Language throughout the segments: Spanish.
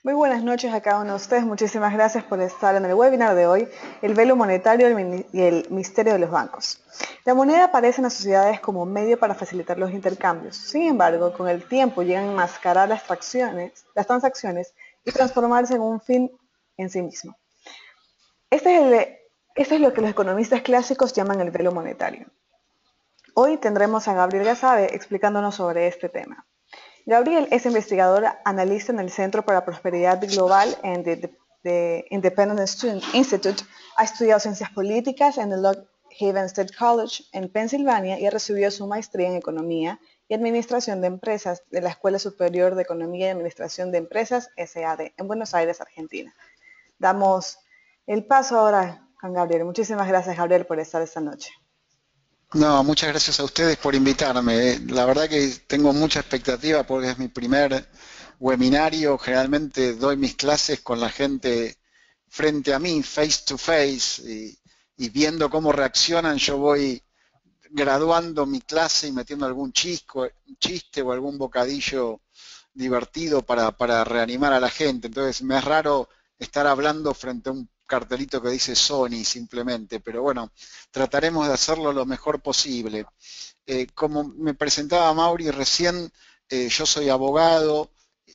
Muy buenas noches a cada uno de ustedes. Muchísimas gracias por estar en el webinar de hoy, el velo monetario y el misterio de los bancos. La moneda aparece en las sociedades como un medio para facilitar los intercambios. Sin embargo, con el tiempo llegan a enmascarar las transacciones y transformarse en un fin en sí mismo. Este es lo que los economistas clásicos llaman el velo monetario. Hoy tendremos a Gabriel Gazabe explicándonos sobre este tema. Gabriel es investigador analista en el Centro para Prosperidad Global en the Independent Student Institute. Ha estudiado ciencias políticas en el Lock Haven State College en Pensilvania y ha recibido su maestría en economía y administración de empresas de la Escuela Superior de Economía y Administración de Empresas, SAD, en Buenos Aires, Argentina. Damos el paso ahora con Gabriel. Muchísimas gracias, Gabriel, por estar esta noche. No, muchas gracias a ustedes por invitarme. La verdad que tengo mucha expectativa porque es mi primer webinario. Generalmente doy mis clases con la gente frente a mí, face to face, y viendo cómo reaccionan, yo voy graduando mi clase y metiendo algún chiste o algún bocadillo divertido para reanimar a la gente. Entonces me es raro estar hablando frente a un cartelito que dice Sony simplemente, pero bueno, trataremos de hacerlo lo mejor posible. Como me presentaba Mauri recién, yo soy abogado,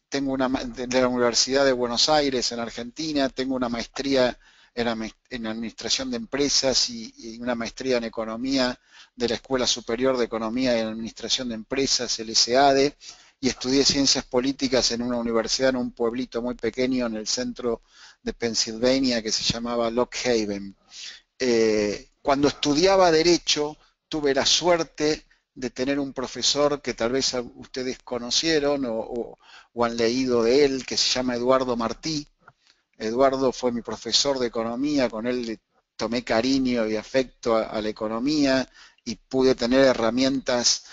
tengo de la Universidad de Buenos Aires en Argentina, tengo una maestría en Administración de Empresas y una maestría en Economía de la Escuela Superior de Economía y Administración de Empresas, el SADE, y estudié Ciencias Políticas en una universidad en un pueblito muy pequeño en el centro de Pensilvania que se llamaba Lock Haven. Cuando estudiaba Derecho, tuve la suerte de tener un profesor que tal vez ustedes conocieron o han leído de él, que se llama Eduardo Martí. Eduardo fue mi profesor de economía, con él le tomé cariño y afecto a la economía y pude tener herramientas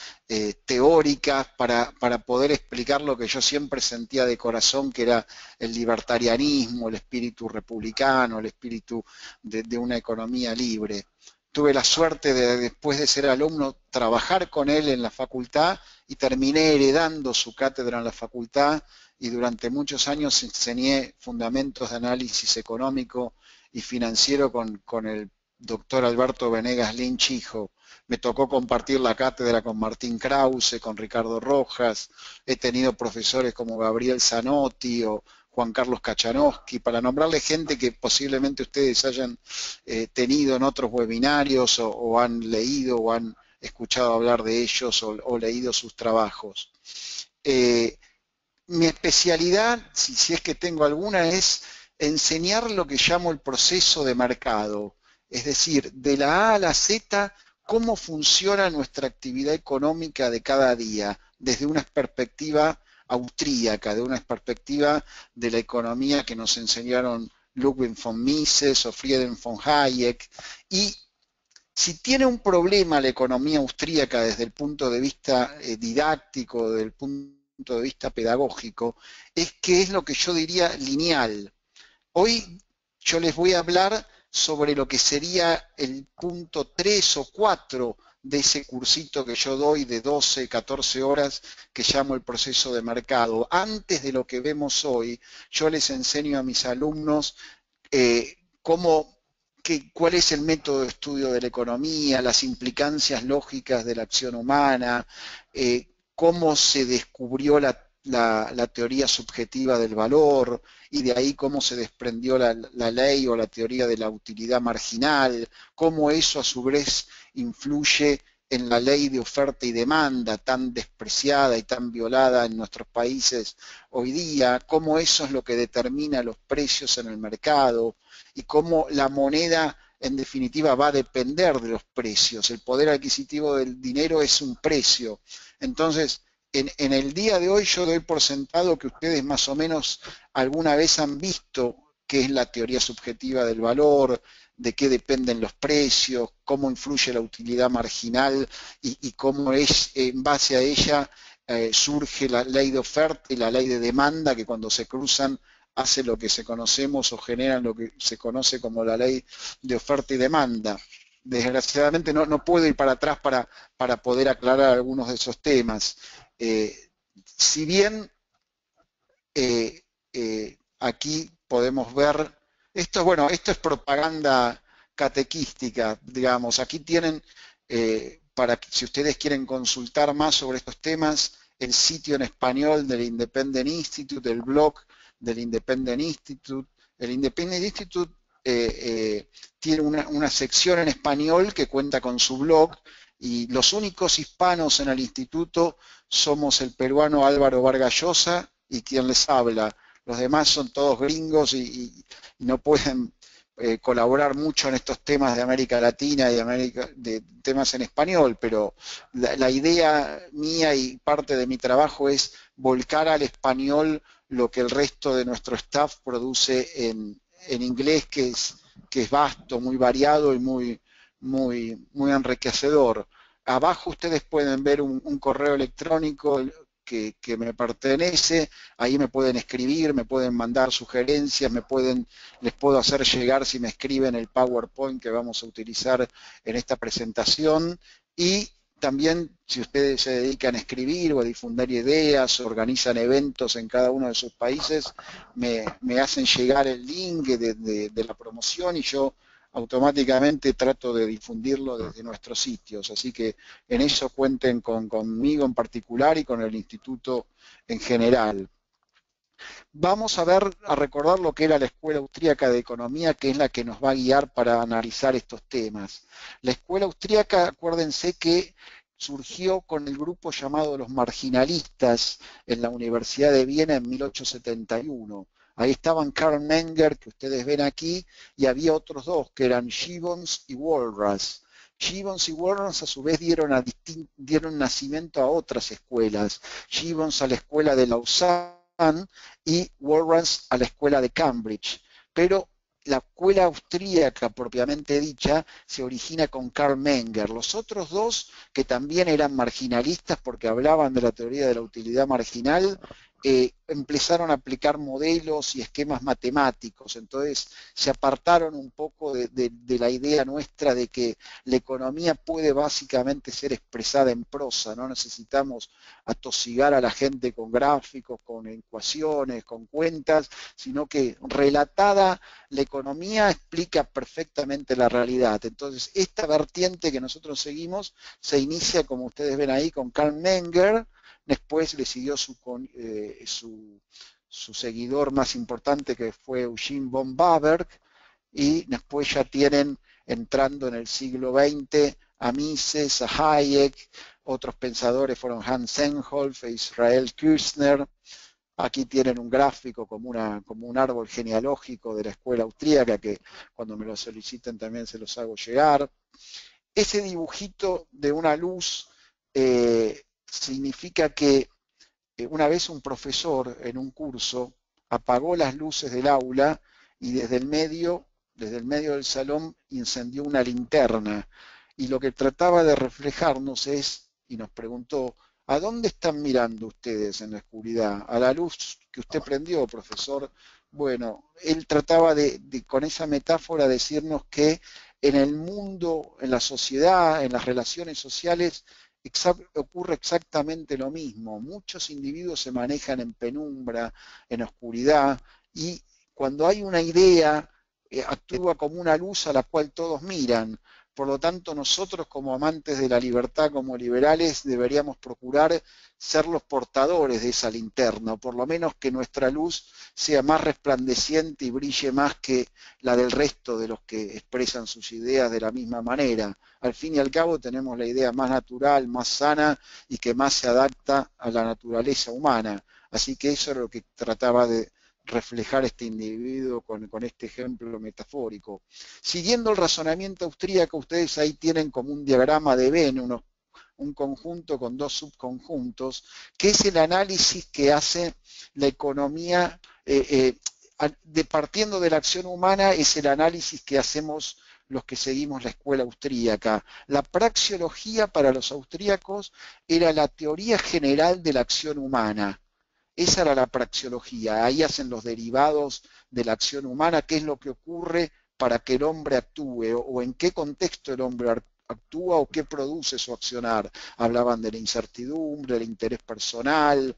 teóricas para poder explicar lo que yo siempre sentía de corazón, que era el libertarianismo, el espíritu republicano, el espíritu de una economía libre. Tuve la suerte de, después de ser alumno, trabajar con él en la facultad y terminé heredando su cátedra en la facultad y durante muchos años enseñé fundamentos de análisis económico y financiero con el doctor Alberto Venegas Lynch, hijo. Me tocó compartir la cátedra con Martín Krause, con Ricardo Rojas, he tenido profesores como Gabriel Zanotti o Juan Carlos Kachanowski, para nombrarle gente que posiblemente ustedes hayan tenido en otros webinarios o han leído o han escuchado hablar de ellos o leído sus trabajos. Eh, Mi especialidad, si es que tengo alguna, es enseñar lo que llamo el proceso de mercado, es decir, de la A a la Z, cómo funciona nuestra actividad económica de cada día, desde una perspectiva austríaca, de una perspectiva de la economía que nos enseñaron Ludwig von Mises o Friedrich von Hayek. Y si tiene un problema la economía austríaca desde el punto de vista didáctico, desde el punto de vista pedagógico, es que es lo que yo diría lineal. Hoy yo les voy a hablar sobre lo que sería el punto 3 o 4 de ese cursito que yo doy de 12, 14 horas que llamo el proceso de mercado. Antes de lo que vemos hoy, yo les enseño a mis alumnos cómo, cuál es el método de estudio de la economía, las implicancias lógicas de la acción humana, cómo se descubrió la teoría subjetiva del valor y de ahí cómo se desprendió la ley o la teoría de la utilidad marginal, cómo eso a su vez influye en la ley de oferta y demanda tan despreciada y tan violada en nuestros países hoy día, cómo eso es lo que determina los precios en el mercado y cómo la moneda en definitiva va a depender de los precios. El poder adquisitivo del dinero es un precio. Entonces, en el día de hoy yo doy por sentado que ustedes más o menos alguna vez han visto qué es la teoría subjetiva del valor, de qué dependen los precios, cómo influye la utilidad marginal y cómo es en base a ella surge la ley de oferta y la ley de demanda que cuando se cruzan hace lo que se conocemos o generan lo que se conoce como la ley de oferta y demanda. Desgraciadamente no puedo ir para atrás para poder aclarar algunos de esos temas. Si bien eh, aquí podemos ver, esto, bueno, esto es propaganda catequística, digamos, aquí tienen, para que si ustedes quieren consultar más sobre estos temas, el sitio en español del Independent Institute, el blog del Independent Institute. El Independent Institute tiene una sección en español que cuenta con su blog y los únicos hispanos en el instituto somos el peruano Álvaro Vargas Llosa y quien les habla. Los demás son todos gringos y no pueden colaborar mucho en estos temas de América Latina y de temas en español, pero la idea mía y parte de mi trabajo es volcar al español lo que el resto de nuestro staff produce en inglés, que es vasto, muy variado y muy enriquecedor. Abajo ustedes pueden ver un correo electrónico que me pertenece, ahí me pueden escribir, me pueden mandar sugerencias, les puedo hacer llegar si me escriben el PowerPoint que vamos a utilizar en esta presentación y también si ustedes se dedican a escribir o a difundir ideas, organizan eventos en cada uno de sus países, me hacen llegar el link de la promoción y yo automáticamente trato de difundirlo desde nuestros sitios. Así que en eso cuenten conmigo en particular y con el instituto en general. Vamos a recordar lo que era la Escuela Austríaca de Economía, que es la que nos va a guiar para analizar estos temas. La Escuela Austríaca, acuérdense que surgió con el grupo llamado los marginalistas en la Universidad de Viena en 1871. Ahí estaban Karl Menger, que ustedes ven aquí, y había otros dos, que eran Gibbons y Walras. Gibbons y Walras a su vez dieron nacimiento a otras escuelas. Gibbons a la escuela de Lausanne y Walras a la escuela de Cambridge. Pero la escuela austríaca propiamente dicha se origina con Karl Menger. Los otros dos, que también eran marginalistas porque hablaban de la teoría de la utilidad marginal, empezaron a aplicar modelos y esquemas matemáticos, entonces se apartaron un poco de la idea nuestra de que la economía puede básicamente ser expresada en prosa, no necesitamos atosigar a la gente con gráficos, con ecuaciones, con cuentas, sino que relatada la economía explica perfectamente la realidad. Entonces, esta vertiente que nosotros seguimos se inicia, como ustedes ven ahí, con Karl Menger. Después le siguió su seguidor más importante, que fue Eugene von Baberg, y después ya tienen, entrando en el siglo XX, a Mises, a Hayek, otros pensadores fueron Hans Engholf e Israel Kirchner. Aquí tienen un gráfico como un árbol genealógico de la escuela austríaca, que cuando me lo soliciten también se los hago llegar. Ese dibujito de una luz significa que una vez un profesor en un curso apagó las luces del aula y desde el medio del salón incendió una linterna. Y lo que trataba de reflejarnos y nos preguntó, ¿a dónde están mirando ustedes en la oscuridad? ¿A la luz que usted prendió, profesor? Bueno, él trataba con esa metáfora decirnos que en el mundo, en la sociedad, en las relaciones sociales, ocurre exactamente lo mismo. Muchos individuos se manejan en penumbra, en oscuridad, y cuando hay una idea, actúa como una luz a la cual todos miran. Por lo tanto, nosotros como amantes de la libertad, como liberales, deberíamos procurar ser los portadores de esa linterna, o por lo menos que nuestra luz sea más resplandeciente y brille más que la del resto de los que expresan sus ideas de la misma manera. Al fin y al cabo tenemos la idea más natural, más sana y que más se adapta a la naturaleza humana. Así que eso es lo que trataba de reflejar este individuo con este ejemplo metafórico. Siguiendo el razonamiento austríaco, ustedes ahí tienen como un diagrama de Venn, un conjunto con dos subconjuntos, que es el análisis que hace la economía, partiendo de la acción humana, es el análisis que hacemos los que seguimos la escuela austríaca. La praxeología para los austríacos era la teoría general de la acción humana. Esa era la praxeología. Ahí hacen los derivados de la acción humana, qué es lo que ocurre para que el hombre actúe o en qué contexto el hombre actúa o qué produce su accionar. Hablaban de la incertidumbre, del interés personal,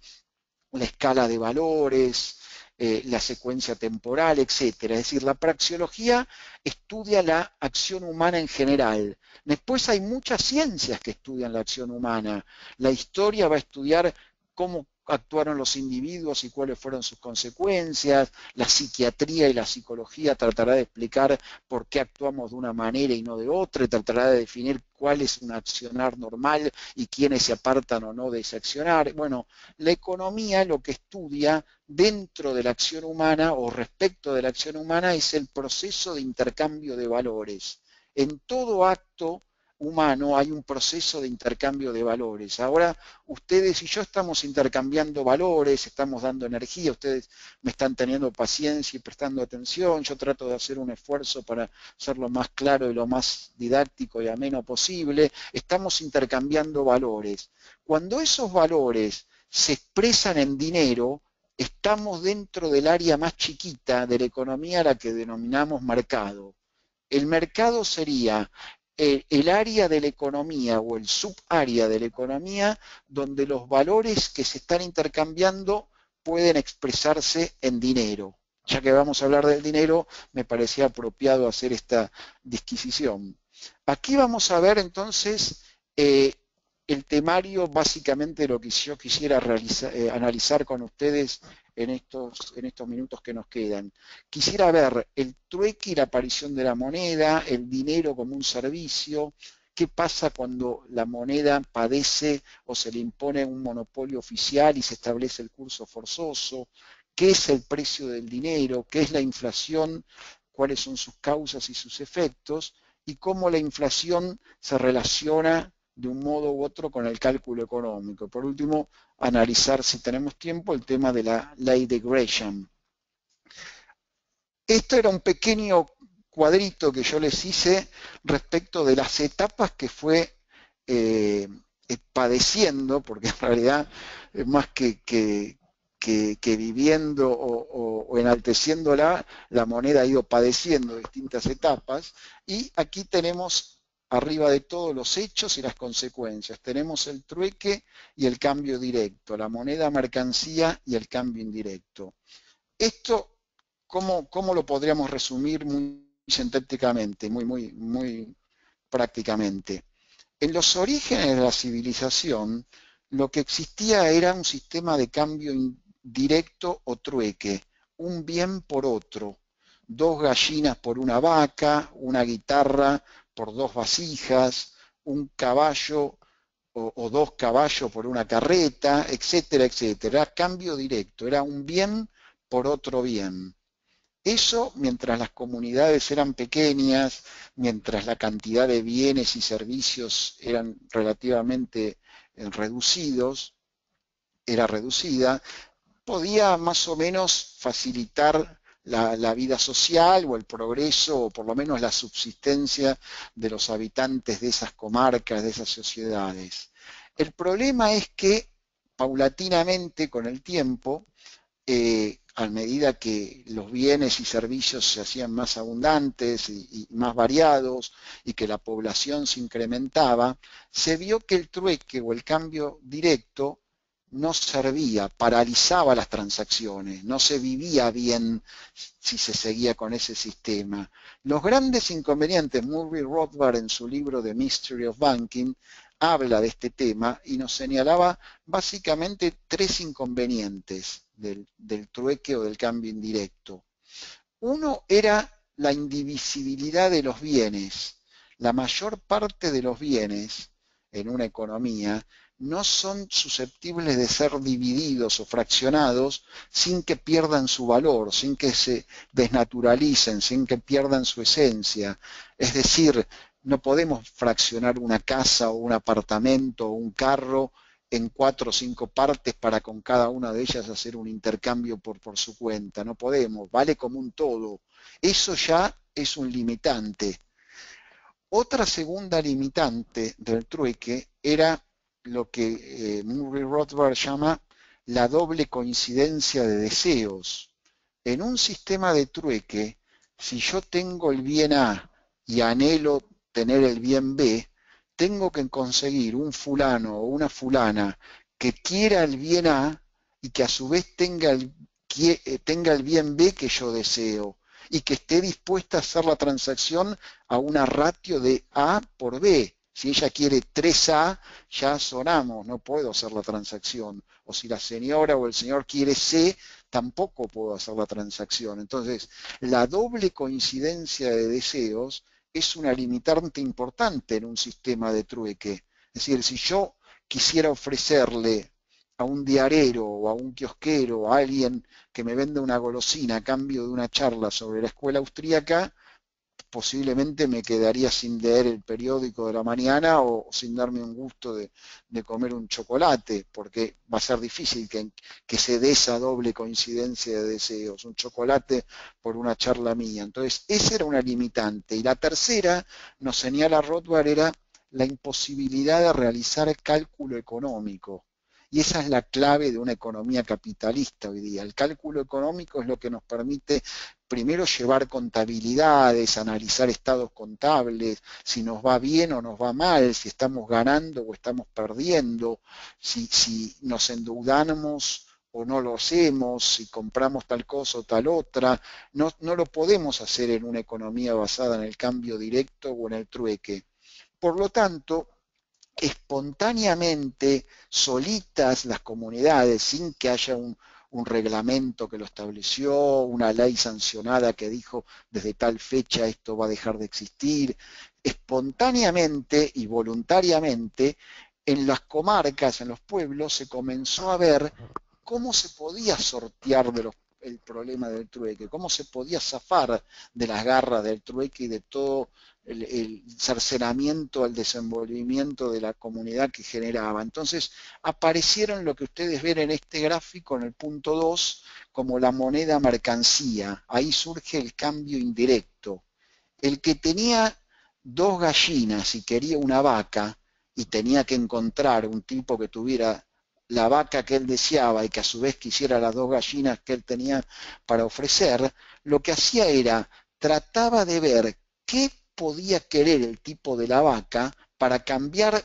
la escala de valores. la secuencia temporal, etcétera. Es decir, la praxeología estudia la acción humana en general. Después hay muchas ciencias que estudian la acción humana. La historia va a estudiar cómo actuaron los individuos y cuáles fueron sus consecuencias. La psiquiatría y la psicología tratará de explicar por qué actuamos de una manera y no de otra, y tratará de definir cuál es un accionar normal y quiénes se apartan o no de ese accionar. Bueno, la economía lo que estudia dentro de la acción humana o respecto de la acción humana es el proceso de intercambio de valores. En todo acto humano hay un proceso de intercambio de valores. Ahora ustedes y yo estamos intercambiando valores, estamos dando energía, ustedes me están teniendo paciencia y prestando atención, yo trato de hacer un esfuerzo para ser lo más claro y lo más didáctico y ameno posible, estamos intercambiando valores. Cuando esos valores se expresan en dinero, estamos dentro del área más chiquita de la economía a la que denominamos mercado. El mercado sería el área de la economía o el subárea de la economía donde los valores que se están intercambiando pueden expresarse en dinero. Ya que vamos a hablar del dinero, me parecía apropiado hacer esta disquisición. Aquí vamos a ver entonces el temario, básicamente lo que yo quisiera analizar con ustedes en estos minutos que nos quedan. Quisiera ver el trueque y la aparición de la moneda, el dinero como un servicio, qué pasa cuando la moneda padece o se le impone un monopolio oficial y se establece el curso forzoso, qué es el precio del dinero, qué es la inflación, cuáles son sus causas y sus efectos, y cómo la inflación se relaciona de un modo u otro con el cálculo económico. Por último, analizar, si tenemos tiempo, el tema de la ley de Gresham. Esto era un pequeño cuadrito que yo les hice respecto de las etapas que fue padeciendo, porque en realidad más que viviendo o enalteciéndola, la moneda ha ido padeciendo distintas etapas, y aquí tenemos arriba de todo los hechos y las consecuencias. Tenemos el trueque y el cambio directo, la moneda mercancía y el cambio indirecto. Esto, ¿cómo lo podríamos resumir muy sintéticamente, muy prácticamente? En los orígenes de la civilización, lo que existía era un sistema de cambio directo o trueque, un bien por otro, dos gallinas por una vaca, una guitarra por dos vasijas, un caballo o dos caballos por una carreta, etcétera, etcétera. Era cambio directo, era un bien por otro bien. Eso mientras las comunidades eran pequeñas, mientras la cantidad de bienes y servicios eran relativamente reducidos, era reducida, podía más o menos facilitar la vida social o el progreso o por lo menos la subsistencia de los habitantes de esas comarcas, de esas sociedades. El problema es que paulatinamente con el tiempo, a medida que los bienes y servicios se hacían más abundantes y más variados y que la población se incrementaba, se vio que el trueque o el cambio directo no servía, paralizaba las transacciones, no se vivía bien si se seguía con ese sistema. Los grandes inconvenientes, Murray Rothbard en su libro The Mystery of Banking habla de este tema y nos señalaba básicamente tres inconvenientes del trueque o del cambio indirecto. Uno era la indivisibilidad de los bienes. La mayor parte de los bienes en una economía no son susceptibles de ser divididos o fraccionados sin que pierdan su valor, sin que se desnaturalicen, sin que pierdan su esencia. Es decir, no podemos fraccionar una casa o un apartamento o un carro en 4 o 5 partes para con cada una de ellas hacer un intercambio por su cuenta. No podemos, vale como un todo. Eso ya es un limitante. Otra segunda limitante del trueque era lo que Murray Rothbard llama la doble coincidencia de deseos. En un sistema de trueque, si yo tengo el bien A y anhelo tener el bien B, tengo que conseguir un fulano o una fulana que quiera el bien A y que a su vez tenga tenga el bien B que yo deseo y que esté dispuesta a hacer la transacción a una ratio de A por B. Si ella quiere 3A, ya sonamos, no puedo hacer la transacción. O si la señora o el señor quiere C, tampoco puedo hacer la transacción. Entonces, la doble coincidencia de deseos es una limitante importante en un sistema de trueque. Es decir, si yo quisiera ofrecerle a un diarero o a un kiosquero o a alguien que me vende una golosina a cambio de una charla sobre la escuela austríaca, posiblemente me quedaría sin leer el periódico de la mañana o sin darme un gusto de comer un chocolate, porque va a ser difícil que se dé esa doble coincidencia de deseos, un chocolate por una charla mía. Entonces, esa era una limitante. Y la tercera, nos señala Rothbard, era la imposibilidad de realizar cálculo económico. Y esa es la clave de una economía capitalista hoy día. El cálculo económico es lo que nos permite primero llevar contabilidades, analizar estados contables, si nos va bien o nos va mal, si estamos ganando o estamos perdiendo, si nos endeudamos o no lo hacemos, si compramos tal cosa o tal otra. No lo podemos hacer en una economía basada en el cambio directo o en el trueque. Por lo tanto, espontáneamente, solitas las comunidades, sin que haya un reglamento que lo estableció, una ley sancionada que dijo desde tal fecha esto va a dejar de existir, espontáneamente y voluntariamente en las comarcas, en los pueblos, se comenzó a ver cómo se podía sortear el problema del trueque, cómo se podía zafar de las garras del trueque y de todo el cercenamiento al desenvolvimiento de la comunidad que generaba. Entonces aparecieron lo que ustedes ven en este gráfico, en el punto 2, como la moneda mercancía. Ahí surge el cambio indirecto. El que tenía 2 gallinas y quería una vaca y tenía que encontrar un tipo que tuviera la vaca que él deseaba y que a su vez quisiera las 2 gallinas que él tenía para ofrecer, lo que hacía era, trataba de ver qué podía querer el tipo de la vaca para cambiar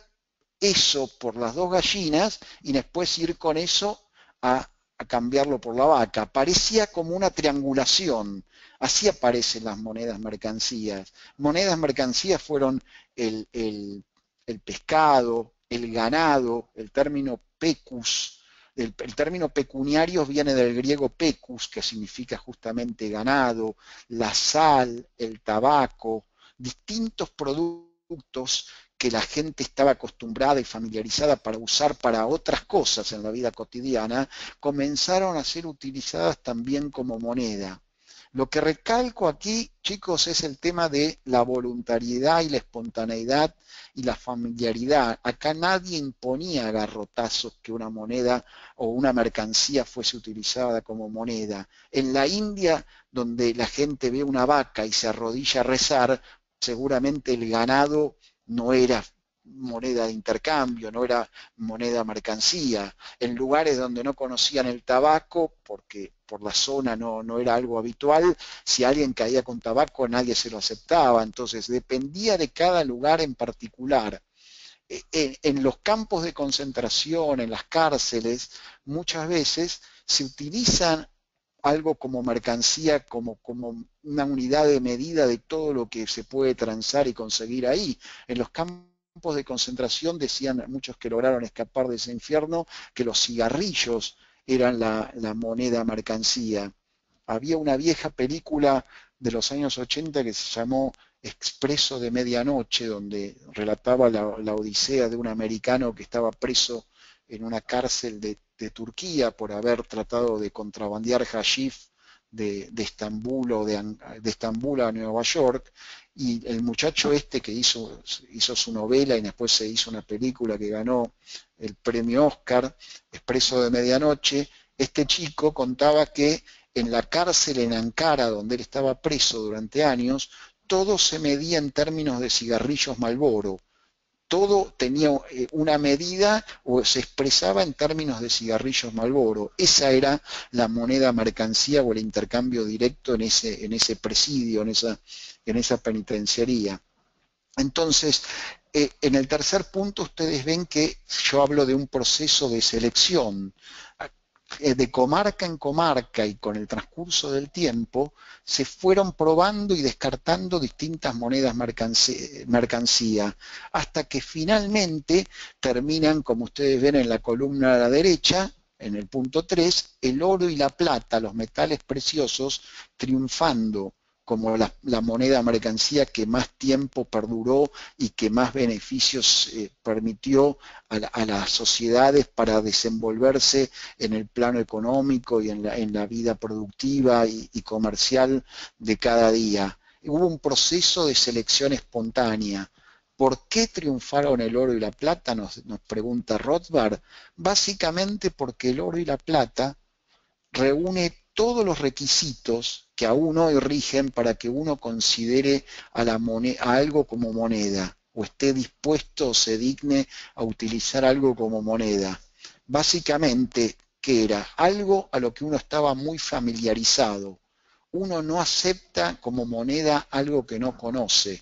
eso por las 2 gallinas y después ir con eso a cambiarlo por la vaca. Parecía como una triangulación. Así aparecen las monedas mercancías. Monedas mercancías fueron el pescado, el ganado, el término pecus. El término pecuniarios viene del griego pecus, que significa justamente ganado, la sal, el tabaco, distintos productos que la gente estaba acostumbrada y familiarizada para usar para otras cosas en la vida cotidiana, comenzaron a ser utilizadas también como moneda. Lo que recalco aquí, chicos, es el tema de la voluntariedad y la espontaneidad y la familiaridad. Acá nadie imponía a garrotazos que una moneda o una mercancía fuese utilizada como moneda. En la India, donde la gente ve una vaca y se arrodilla a rezar, seguramente el ganado no era moneda de intercambio, no era moneda mercancía. En lugares donde no conocían el tabaco, porque por la zona no era algo habitual, si alguien caía con tabaco nadie se lo aceptaba, entonces dependía de cada lugar en particular. En los campos de concentración, en las cárceles, muchas veces se utilizan algo como mercancía, como una unidad de medida de todo lo que se puede transar y conseguir ahí. En los campos de concentración decían muchos que lograron escapar de ese infierno que los cigarrillos eran la moneda mercancía. Había una vieja película de los años 80 que se llamó Expreso de Medianoche, donde relataba la odisea de un americano que estaba preso en una cárcel de Turquía por haber tratado de contrabandear hashif de Estambul o de Estambul a Nueva York, y el muchacho este que hizo su novela y después se hizo una película que ganó el premio Oscar, Expreso de Medianoche, este chico contaba que en la cárcel en Ankara, donde él estaba preso durante años, todo se medía en términos de cigarrillos Marlboro. Todo tenía una medida o se expresaba en términos de cigarrillos Marlboro. Esa era la moneda mercancía o el intercambio directo en ese presidio, en esa penitenciaría. Entonces, en el tercer punto ustedes ven que yo hablo de un proceso de selección. de comarca en comarca y con el transcurso del tiempo, se fueron probando y descartando distintas monedas mercancía, hasta que finalmente terminan, como ustedes ven en la columna a la derecha, en el punto 3, el oro y la plata, los metales preciosos, triunfando como la moneda mercancía que más tiempo perduró y que más beneficios permitió a las sociedades para desenvolverse en el plano económico y en la vida productiva y comercial de cada día. Hubo un proceso de selección espontánea. ¿Por qué triunfaron el oro y la plata? Nos pregunta Rothbard. Básicamente porque el oro y la plata reúne todos los requisitos que aún hoy rigen para que uno considere a algo como moneda o esté dispuesto o se digne a utilizar algo como moneda. Básicamente, que era algo a lo que uno estaba muy familiarizado. Uno no acepta como moneda algo que no conoce.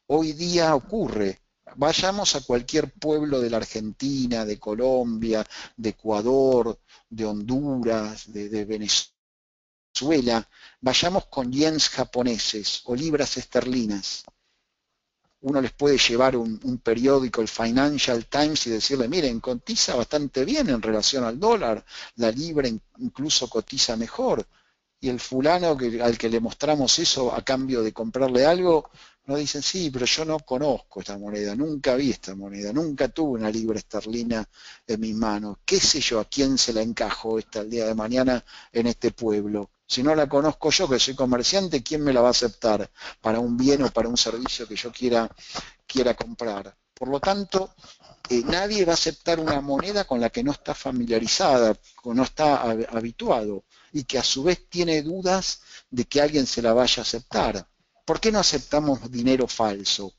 Hoy día ocurre. Vayamos a cualquier pueblo de la Argentina, de Colombia, de Ecuador, de Honduras, de Venezuela, vayamos con yens japoneses o libras esterlinas. Uno les puede llevar un periódico, el Financial Times, y decirle, miren, cotiza bastante bien en relación al dólar, la libra incluso cotiza mejor. Y el fulano al que le mostramos eso a cambio de comprarle algo, nos dicen, sí, pero yo no conozco esta moneda, nunca vi esta moneda, nunca tuve una libra esterlina en mis manos. ¿Qué sé yo a quién se la encajo esta el día de mañana en este pueblo? Si no la conozco yo, que soy comerciante, ¿quién me la va a aceptar para un bien o para un servicio que yo quiera comprar? Por lo tanto, nadie va a aceptar una moneda con la que no está familiarizada, o no está habituado, y que a su vez tiene dudas de que alguien se la vaya a aceptar. ¿Por qué no aceptamos dinero falso?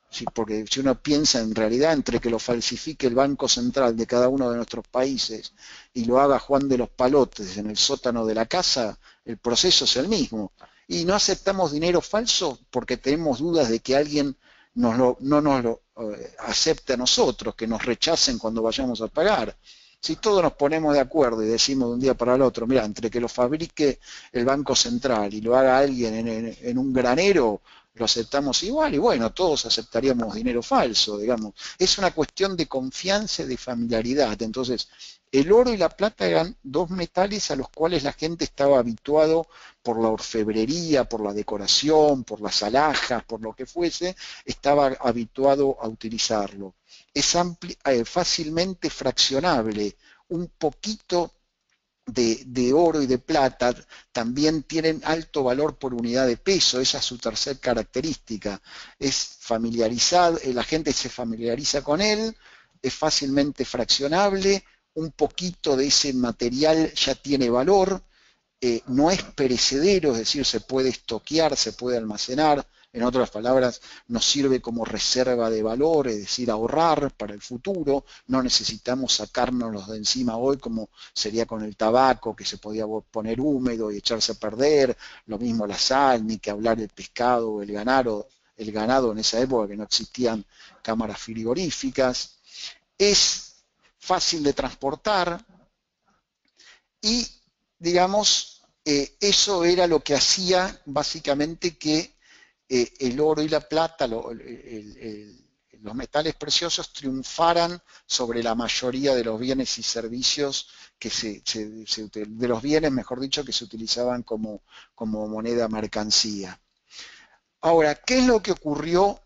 Sí, porque si uno piensa en realidad entre que lo falsifique el Banco Central de cada uno de nuestros países y lo haga Juan de los Palotes en el sótano de la casa, el proceso es el mismo. Y no aceptamos dinero falso porque tenemos dudas de que alguien no nos lo acepte a nosotros, que nos rechacen cuando vayamos a pagar. Si todos nos ponemos de acuerdo y decimos de un día para el otro, mira, entre que lo fabrique el Banco Central y lo haga alguien en un granero, lo aceptamos igual y bueno, todos aceptaríamos dinero falso, digamos. Es una cuestión de confianza y de familiaridad. Entonces, el oro y la plata eran dos metales a los cuales la gente estaba habituado por la orfebrería, por la decoración, por las alhajas, por lo que fuese, estaba habituado a utilizarlo. Es fácilmente fraccionable, un poquito de oro y de plata también tienen alto valor por unidad de peso, esa es su tercer característica. Es familiarizado, la gente se familiariza con él, es fácilmente fraccionable, un poquito de ese material ya tiene valor, no es perecedero, es decir, se puede estoquear, se puede almacenar, en otras palabras, nos sirve como reserva de valor, es decir, ahorrar para el futuro, no necesitamos sacárnoslos de encima hoy como sería con el tabaco, que se podía poner húmedo y echarse a perder, lo mismo la sal, ni que hablar del pescado o el ganado en esa época que no existían cámaras frigoríficas, es fácil de transportar y, digamos, eso era lo que hacía básicamente que el oro y la plata, los metales preciosos triunfaran sobre la mayoría de los bienes y servicios de los bienes, mejor dicho, que se utilizaban como moneda mercancía. Ahora, ¿qué es lo que ocurrió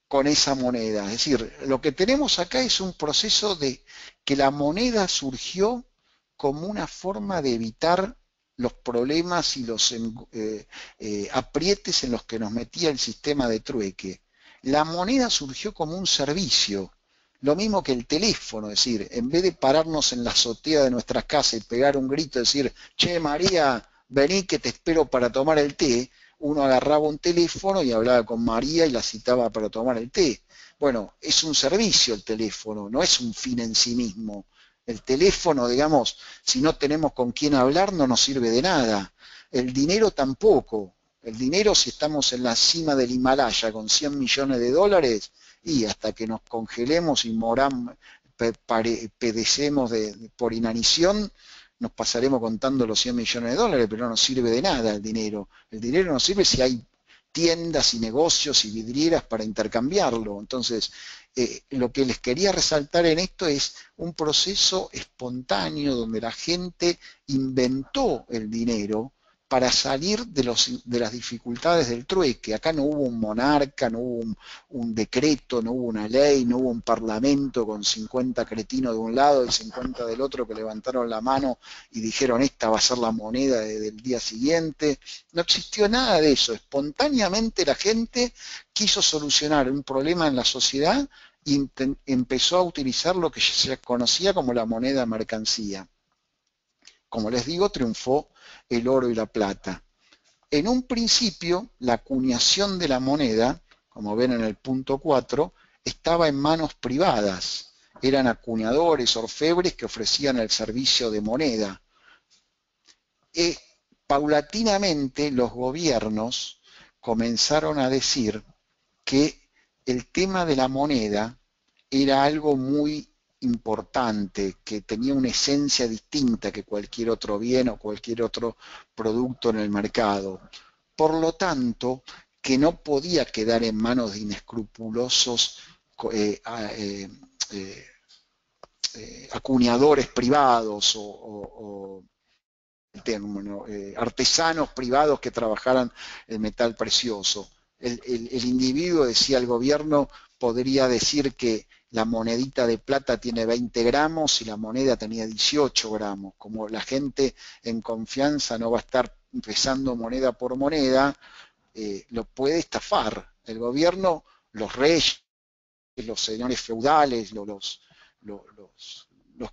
con esa moneda? Es decir, lo que tenemos acá es un proceso de que la moneda surgió como una forma de evitar los problemas y los aprietes en los que nos metía el sistema de trueque. La moneda surgió como un servicio, lo mismo que el teléfono, es decir, en vez de pararnos en la azotea de nuestras casas y pegar un grito, decir, che María, vení que te espero para tomar el té, uno agarraba un teléfono y hablaba con María y la citaba para tomar el té. Bueno, es un servicio el teléfono, no es un fin en sí mismo. El teléfono, digamos, si no tenemos con quién hablar, no nos sirve de nada. El dinero tampoco. El dinero, si estamos en la cima del Himalaya con 100 millones de dólares, y hasta que nos congelemos y pedecemos por inanición, nos pasaremos contando los 100 millones de dólares, pero no nos sirve de nada el dinero. El dinero nos sirve si hay tiendas y negocios y vidrieras para intercambiarlo. Entonces, lo que les quería resaltar en esto es un proceso espontáneo donde la gente inventó el dinero para salir de las dificultades del trueque. Acá no hubo un monarca, no hubo un decreto, no hubo una ley, no hubo un parlamento con 50 cretinos de un lado y 50 del otro que levantaron la mano y dijeron esta va a ser la moneda del día siguiente. No existió nada de eso. Espontáneamente la gente quiso solucionar un problema en la sociedad y empezó a utilizar lo que se conocía como la moneda mercancía. Como les digo, triunfó el oro y la plata. En un principio, la acuñación de la moneda, como ven en el punto 4, estaba en manos privadas. Eran acuñadores, orfebres que ofrecían el servicio de moneda. Paulatinamente los gobiernos comenzaron a decir que el tema de la moneda era algo muy importante, que tenía una esencia distinta que cualquier otro bien o cualquier otro producto en el mercado. Por lo tanto, que no podía quedar en manos de inescrupulosos acuñadores privados o artesanos privados que trabajaran el metal precioso. El individuo, decía el gobierno, podría decir que la monedita de plata tiene 20 gramos y la moneda tenía 18 gramos. Como la gente en confianza no va a estar pesando moneda por moneda, lo puede estafar. El gobierno, los reyes, los señores feudales, los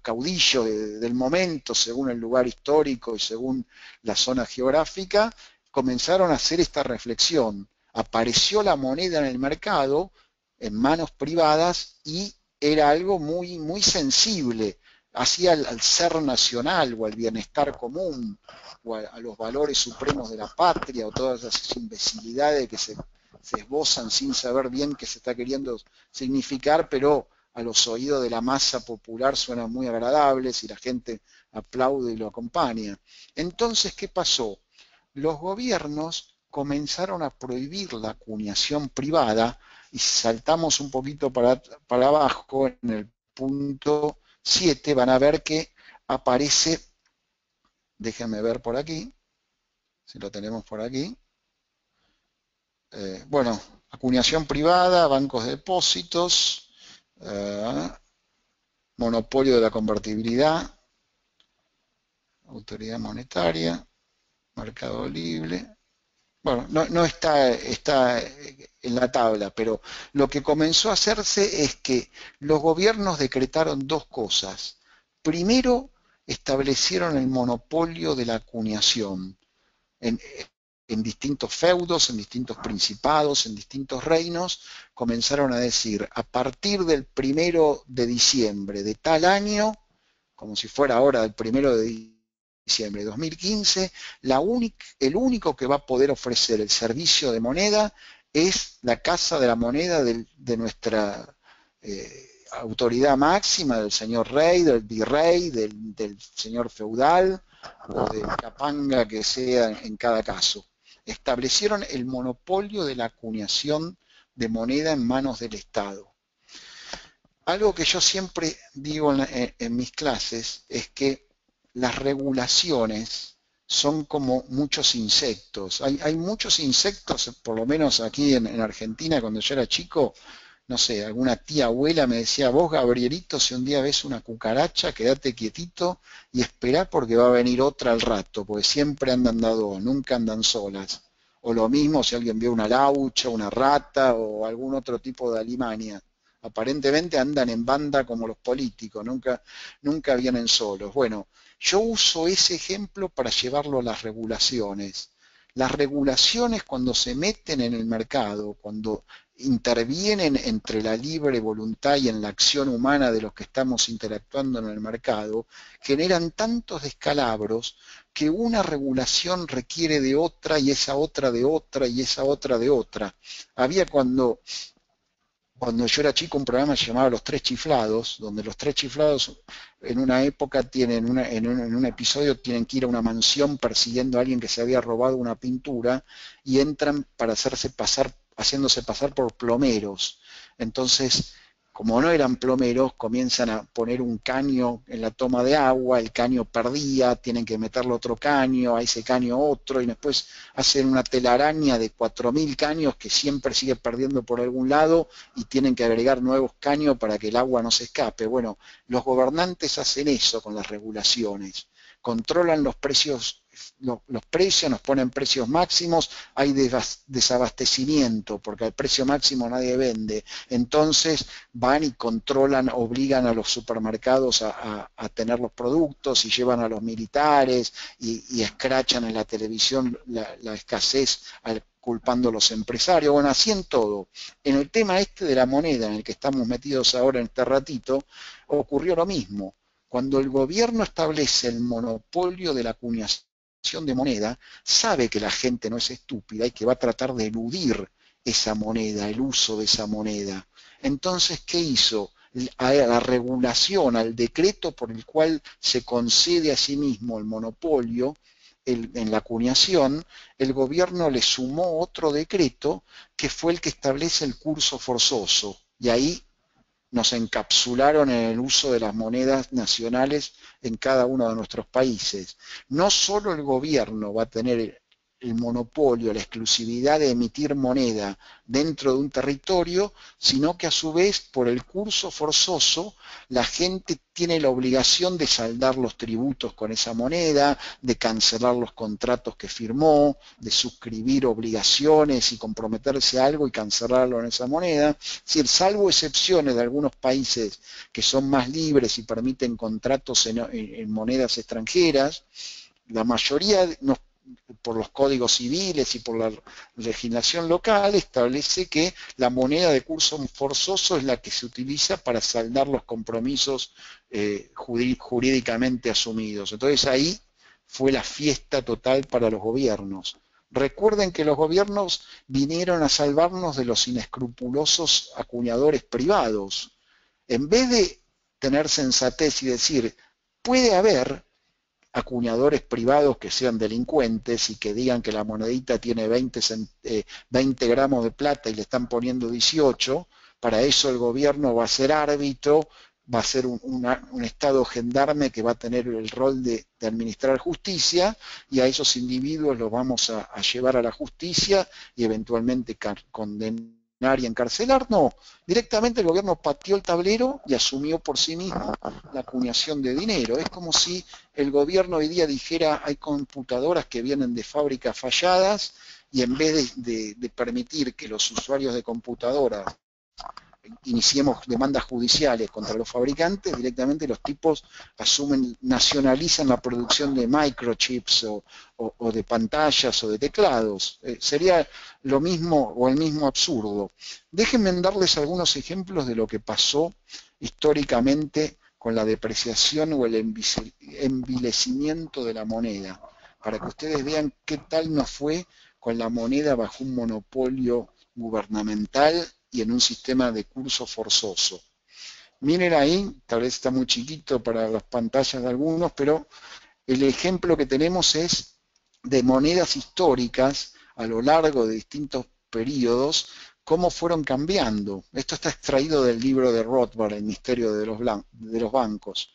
caudillos del momento, según el lugar histórico y según la zona geográfica, comenzaron a hacer esta reflexión. Apareció la moneda en el mercado, en manos privadas, y era algo muy, muy sensible, hacía al ser nacional o al bienestar común o a los valores supremos de la patria o todas esas imbecilidades que se esbozan sin saber bien qué se está queriendo significar, pero a los oídos de la masa popular suenan muy agradables y la gente aplaude y lo acompaña. Entonces, ¿qué pasó? Los gobiernos comenzaron a prohibir la acuñación privada y si saltamos un poquito para abajo, en el punto 7, van a ver que aparece, déjenme ver por aquí, si lo tenemos por aquí, bueno, acuñación privada, bancos de depósitos, monopolio de la convertibilidad, autoridad monetaria, mercado libre. Bueno, no está en la tabla, pero lo que comenzó a hacerse es que los gobiernos decretaron dos cosas. Primero, establecieron el monopolio de la acuñación en distintos feudos, en distintos principados, en distintos reinos, comenzaron a decir, a partir del 1 de diciembre de tal año, como si fuera ahora el 1 de diciembre de 2015, el único que va a poder ofrecer el servicio de moneda es la Casa de la Moneda de nuestra autoridad máxima, del señor rey, del virrey, del señor feudal o del capanga que sea en cada caso. Establecieron el monopolio de la acuñación de moneda en manos del Estado. Algo que yo siempre digo en mis clases es que las regulaciones son como muchos insectos. Hay muchos insectos, por lo menos aquí en Argentina, cuando yo era chico, no sé, alguna tía abuela me decía, vos Gabrielito, si un día ves una cucaracha, quédate quietito y esperá porque va a venir otra al rato, porque siempre andan de a dos, nunca andan solas. O lo mismo si alguien vio una laucha, una rata o algún otro tipo de alimaña. Aparentemente andan en banda como los políticos, nunca vienen solos. Bueno, yo uso ese ejemplo para llevarlo a las regulaciones. Las regulaciones cuando se meten en el mercado, cuando intervienen entre la libre voluntad y en la acción humana de los que estamos interactuando en el mercado, generan tantos descalabros que una regulación requiere de otra y esa otra de otra y esa otra de otra. Había cuando cuando yo era chico, un programa se llamaba Los Tres Chiflados, donde los tres chiflados en una época tienen en un episodio tienen que ir a una mansión persiguiendo a alguien que se había robado una pintura y entran para hacerse pasar, haciéndose pasar por plomeros. Entonces, como no eran plomeros, comienzan a poner un caño en la toma de agua, el caño perdía, tienen que meterle otro caño, a ese caño otro, y después hacen una telaraña de 4.000 caños que siempre sigue perdiendo por algún lado y tienen que agregar nuevos caños para que el agua no se escape. Bueno, los gobernantes hacen eso con las regulaciones, controlan los precios, nos ponen precios máximos, hay desabastecimiento porque al precio máximo nadie vende, entonces van y controlan, obligan a los supermercados a tener los productos y llevan a los militares y escrachan en la televisión la escasez culpando a los empresarios, bueno, así en todo. En el tema este de la moneda en el que estamos metidos ahora en este ratito, ocurrió lo mismo. Cuando el gobierno establece el monopolio de la acuñación de moneda, sabe que la gente no es estúpida y que va a tratar de eludir esa moneda, el uso de esa moneda. Entonces, ¿qué hizo? A la regulación, al decreto por el cual se concede a sí mismo el monopolio en la acuñación, el gobierno le sumó otro decreto que fue el que establece el curso forzoso. Y ahí nos encapsularon en el uso de las monedas nacionales en cada uno de nuestros países. No solo el gobierno va a tener el monopolio, la exclusividad de emitir moneda dentro de un territorio, sino que a su vez, por el curso forzoso, la gente tiene la obligación de saldar los tributos con esa moneda, de cancelar los contratos que firmó, de suscribir obligaciones y comprometerse a algo y cancelarlo en esa moneda. Es decir, salvo excepciones de algunos países que son más libres y permiten contratos en monedas extranjeras, la mayoría nos por los códigos civiles y por la legislación local, establece que la moneda de curso forzoso es la que se utiliza para saldar los compromisos jurídicamente asumidos. Entonces ahí fue la fiesta total para los gobiernos. Recuerden que los gobiernos vinieron a salvarnos de los inescrupulosos acuñadores privados. En vez de tener sensatez y decir, puede haber acuñadores privados que sean delincuentes y que digan que la monedita tiene 20 gramos de plata y le están poniendo 18, para eso el gobierno va a ser árbitro, va a ser un estado gendarme que va a tener el rol de administrar justicia y a esos individuos los vamos a llevar a la justicia y eventualmente condenar y encarcelar. No, directamente el gobierno pateó el tablero y asumió por sí mismo la acuñación de dinero. Es como si el gobierno hoy día dijera hay computadoras que vienen de fábricas falladas y en vez de permitir que los usuarios de computadoras iniciemos demandas judiciales contra los fabricantes, directamente los tipos asumen, nacionalizan la producción de microchips o de pantallas o de teclados. Sería lo mismo o el mismo absurdo. Déjenme darles algunos ejemplos de lo que pasó históricamente con la depreciación o el envilecimiento de la moneda, para que ustedes vean qué tal nos fue con la moneda bajo un monopolio gubernamental y en un sistema de curso forzoso. Miren ahí, tal vez está muy chiquito para las pantallas de algunos, pero el ejemplo que tenemos es de monedas históricas a lo largo de distintos periodos, cómo fueron cambiando. Esto está extraído del libro de Rothbard, El misterio de los bancos.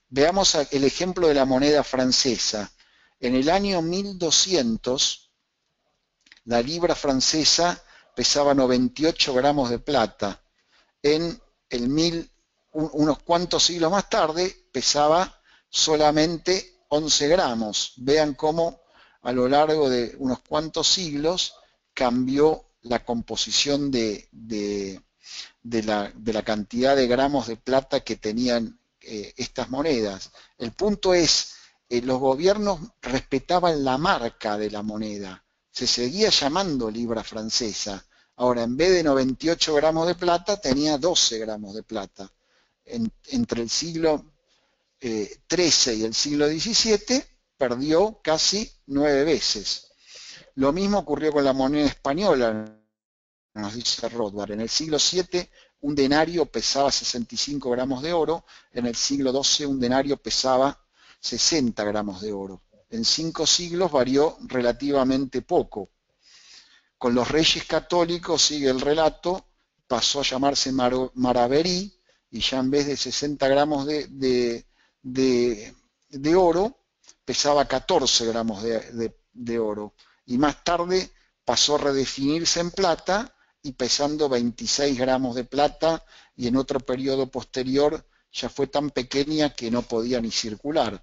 Veamos el ejemplo de la moneda francesa. En el año 1200, la libra francesa pesaba 98 gramos de plata. En unos cuantos siglos más tarde pesaba solamente 11 gramos. Vean cómo a lo largo de unos cuantos siglos cambió la composición de la cantidad de gramos de plata que tenían estas monedas. El punto es, los gobiernos respetaban la marca de la moneda, se seguía llamando libra francesa. Ahora, en vez de 98 gramos de plata, tenía 12 gramos de plata. Entre el siglo XIII y el siglo XVII perdió casi 9 veces. Lo mismo ocurrió con la moneda española nos dice Rothbard. En el siglo VII un denario pesaba 65 gramos de oro, en el siglo XII un denario pesaba 60 gramos de oro. En 5 siglos varió relativamente poco. Con los reyes católicos, sigue el relato, pasó a llamarse maravedí, y ya en vez de 60 gramos de oro, pesaba 14 gramos de oro. Y más tarde pasó a redefinirse en plata y pesando 26 gramos de plata, y en otro periodo posterior ya fue tan pequeña que no podía ni circular.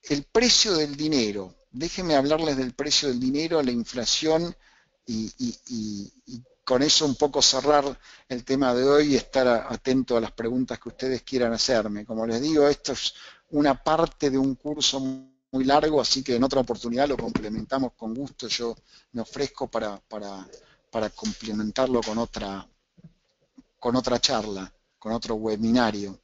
El precio del dinero. Déjenme hablarles del precio del dinero, la inflación y con eso un poco cerrar el tema de hoy y estar atento a las preguntas que ustedes quieran hacerme. Como les digo, esto es una parte de un curso muy largo, así que en otra oportunidad lo complementamos con gusto. Yo me ofrezco para complementarlo con otra charla, con otro webinario.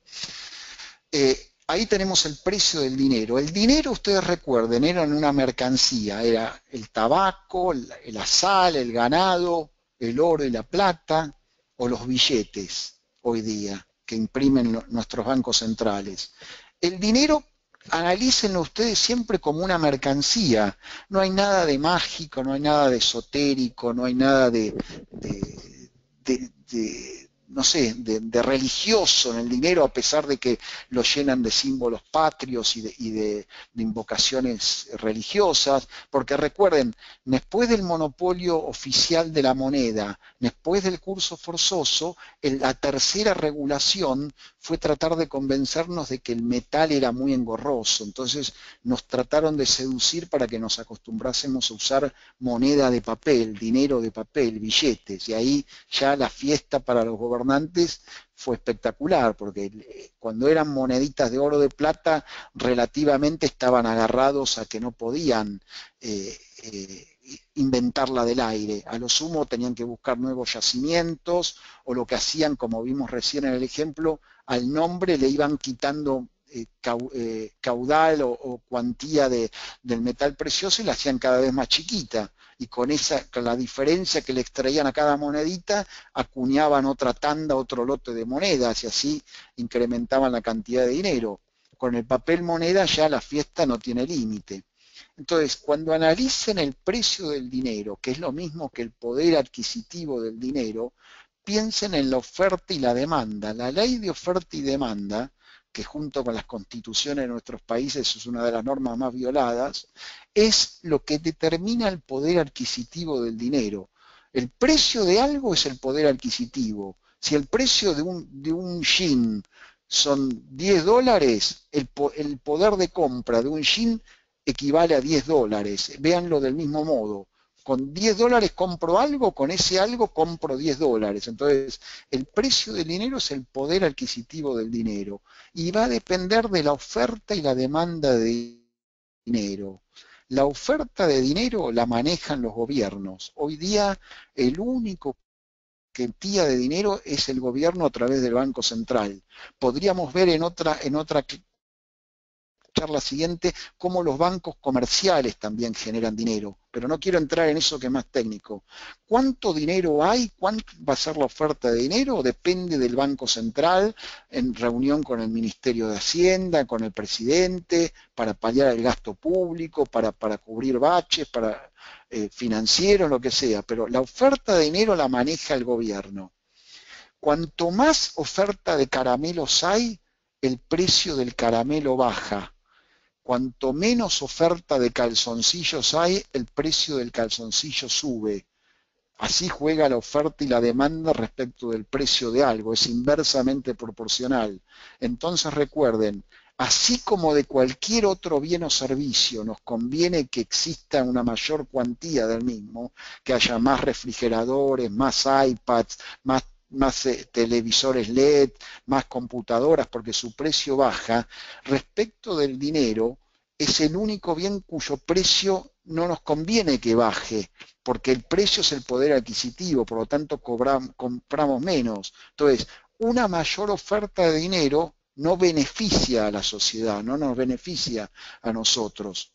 Ahí tenemos el precio del dinero. El dinero, ustedes recuerden, era una mercancía, era el tabaco, la sal, el ganado, el oro y la plata, o los billetes hoy día que imprimen nuestros bancos centrales. El dinero, analícenlo ustedes siempre como una mercancía. No hay nada de mágico, no hay nada de esotérico, no hay nada no sé, de religioso en el dinero, a pesar de que lo llenan de símbolos patrios y de invocaciones religiosas, porque recuerden, después del monopolio oficial de la moneda, después del curso forzoso, la tercera regulación fue tratar de convencernos de que el metal era muy engorroso, entonces nos trataron de seducir para que nos acostumbrásemos a usar moneda de papel, dinero de papel, billetes, y ahí ya la fiesta para los gobernantes fue espectacular, porque cuando eran moneditas de oro, de plata, relativamente estaban agarrados a que no podían inventarla del aire. A lo sumo tenían que buscar nuevos yacimientos, o lo que hacían, como vimos recién en el ejemplo, al nombre le iban quitando caudal o cuantía del metal precioso y la hacían cada vez más chiquita. Y con la diferencia que le extraían a cada monedita, acuñaban otra tanda, otro lote de monedas, y así incrementaban la cantidad de dinero. Con el papel moneda ya la fiesta no tiene límite. Entonces, cuando analicen el precio del dinero, que es lo mismo que el poder adquisitivo del dinero, piensen en la oferta y la demanda. La ley de oferta y demanda, que junto con las constituciones de nuestros países es una de las normas más violadas, es lo que determina el poder adquisitivo del dinero. El precio de algo es el poder adquisitivo. Si el precio de un yin son $10, el poder de compra de un yin equivale a $10. Véanlo del mismo modo. Con $10 compro algo, con ese algo compro $10. Entonces, el precio del dinero es el poder adquisitivo del dinero y va a depender de la oferta y la demanda de dinero. La oferta de dinero la manejan los gobiernos. Hoy día, el único que emitía de dinero es el gobierno a través del Banco Central. Podríamos ver en otra charla siguiente cómo los bancos comerciales también generan dinero, pero no quiero entrar en eso que es más técnico. ¿Cuánto dinero hay? ¿Cuánto va a ser la oferta de dinero? Depende del Banco Central, en reunión con el Ministerio de Hacienda, con el presidente, para paliar el gasto público, para cubrir baches, para financieros, lo que sea, pero la oferta de dinero la maneja el gobierno. Cuanto más oferta de caramelos hay, el precio del caramelo baja. Cuanto menos oferta de calzoncillos hay, el precio del calzoncillo sube. Así juega la oferta y la demanda respecto del precio de algo, es inversamente proporcional. Entonces recuerden, así como de cualquier otro bien o servicio nos conviene que exista una mayor cuantía del mismo, que haya más refrigeradores, más iPads, más televisores LED, más computadoras, porque su precio baja, respecto del dinero, es el único bien cuyo precio no nos conviene que baje, porque el precio es el poder adquisitivo, por lo tanto compramos menos. Entonces, una mayor oferta de dinero no beneficia a la sociedad, no nos beneficia a nosotros.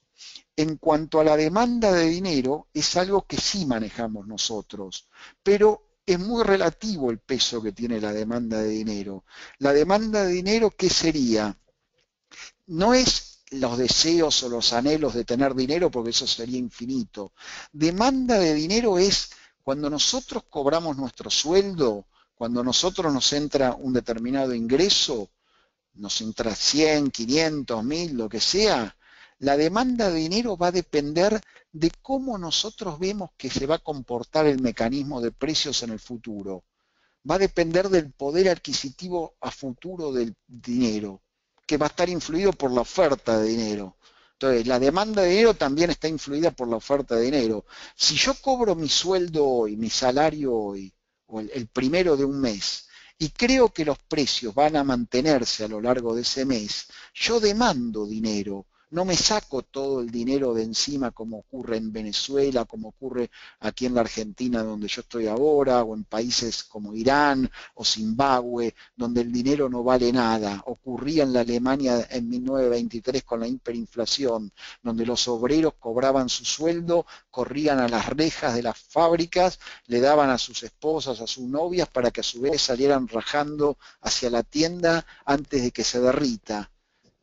En cuanto a la demanda de dinero, es algo que sí manejamos nosotros, pero es muy relativo el peso que tiene la demanda de dinero. La demanda de dinero, ¿qué sería? No es los deseos o los anhelos de tener dinero, porque eso sería infinito. Demanda de dinero es cuando nosotros cobramos nuestro sueldo, cuando nosotros nos entra un determinado ingreso, nos entra 100, 500, 1000, lo que sea, la demanda de dinero va a depender de cómo nosotros vemos que se va a comportar el mecanismo de precios en el futuro. Va a depender del poder adquisitivo a futuro del dinero, que va a estar influido por la oferta de dinero. Entonces, la demanda de dinero también está influida por la oferta de dinero. Si yo cobro mi sueldo hoy, mi salario hoy, o el primero de un mes, y creo que los precios van a mantenerse a lo largo de ese mes, yo demando dinero. No me saco todo el dinero de encima como ocurre en Venezuela, como ocurre aquí en la Argentina donde yo estoy ahora, o en países como Irán o Zimbabue, donde el dinero no vale nada. Ocurría en la Alemania en 1923 con la hiperinflación, donde los obreros cobraban su sueldo, corrían a las rejas de las fábricas, le daban a sus esposas, a sus novias, para que a su vez salieran rajando hacia la tienda antes de que se derrita.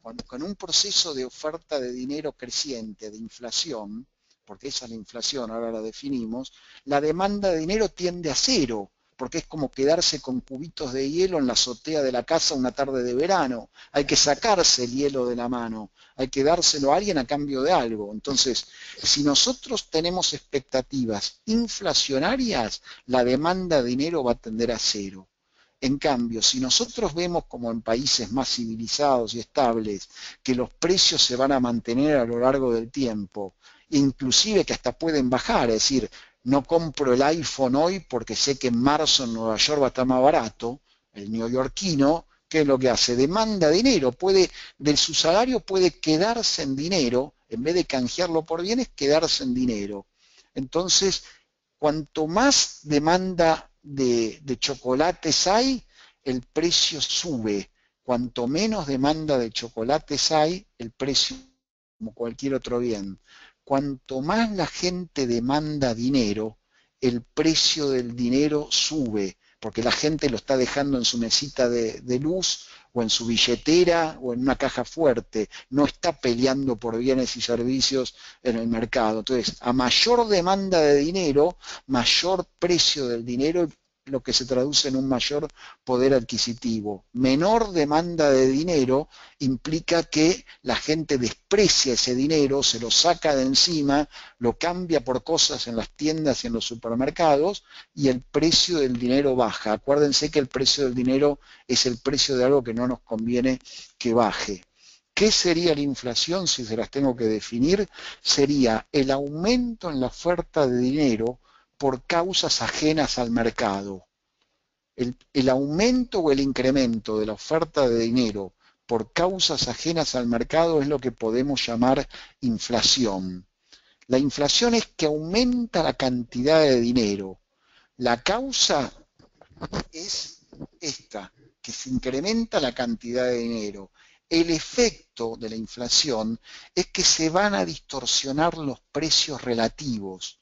Cuando, con un proceso de oferta de dinero creciente, de inflación, porque esa es la inflación, ahora la definimos, la demanda de dinero tiende a cero, porque es como quedarse con cubitos de hielo en la azotea de la casa una tarde de verano. Hay que sacarse el hielo de la mano, hay que dárselo a alguien a cambio de algo. Entonces, si nosotros tenemos expectativas inflacionarias, la demanda de dinero va a tender a cero. En cambio, si nosotros vemos como en países más civilizados y estables que los precios se van a mantener a lo largo del tiempo, inclusive que hasta pueden bajar, es decir, no compro el iPhone hoy porque sé que en marzo en Nueva York va a estar más barato, el neoyorquino, ¿qué es lo que hace? Demanda dinero, puede, de su salario puede quedarse en dinero, en vez de canjearlo por bienes, quedarse en dinero. Entonces, cuanto más demanda de chocolates hay, el precio sube. Cuanto menos demanda de chocolates hay, el precio, como cualquier otro bien. Cuanto más la gente demanda dinero, el precio del dinero sube, porque la gente lo está dejando en su mesita de luz o en su billetera o en una caja fuerte, no está peleando por bienes y servicios en el mercado. Entonces, a mayor demanda de dinero, mayor precio del dinero, lo que se traduce en un mayor poder adquisitivo. Menor demanda de dinero implica que la gente desprecia ese dinero, se lo saca de encima, lo cambia por cosas en las tiendas y en los supermercados y el precio del dinero baja. Acuérdense que el precio del dinero es el precio de algo que no nos conviene que baje. ¿Qué sería la inflación si se las tengo que definir? Sería el aumento en la oferta de dinero por causas ajenas al mercado. El aumento o el incremento de la oferta de dinero por causas ajenas al mercado es lo que podemos llamar inflación. La inflación es que aumenta la cantidad de dinero. La causa es esta, que se incrementa la cantidad de dinero. El efecto de la inflación es que se van a distorsionar los precios relativos.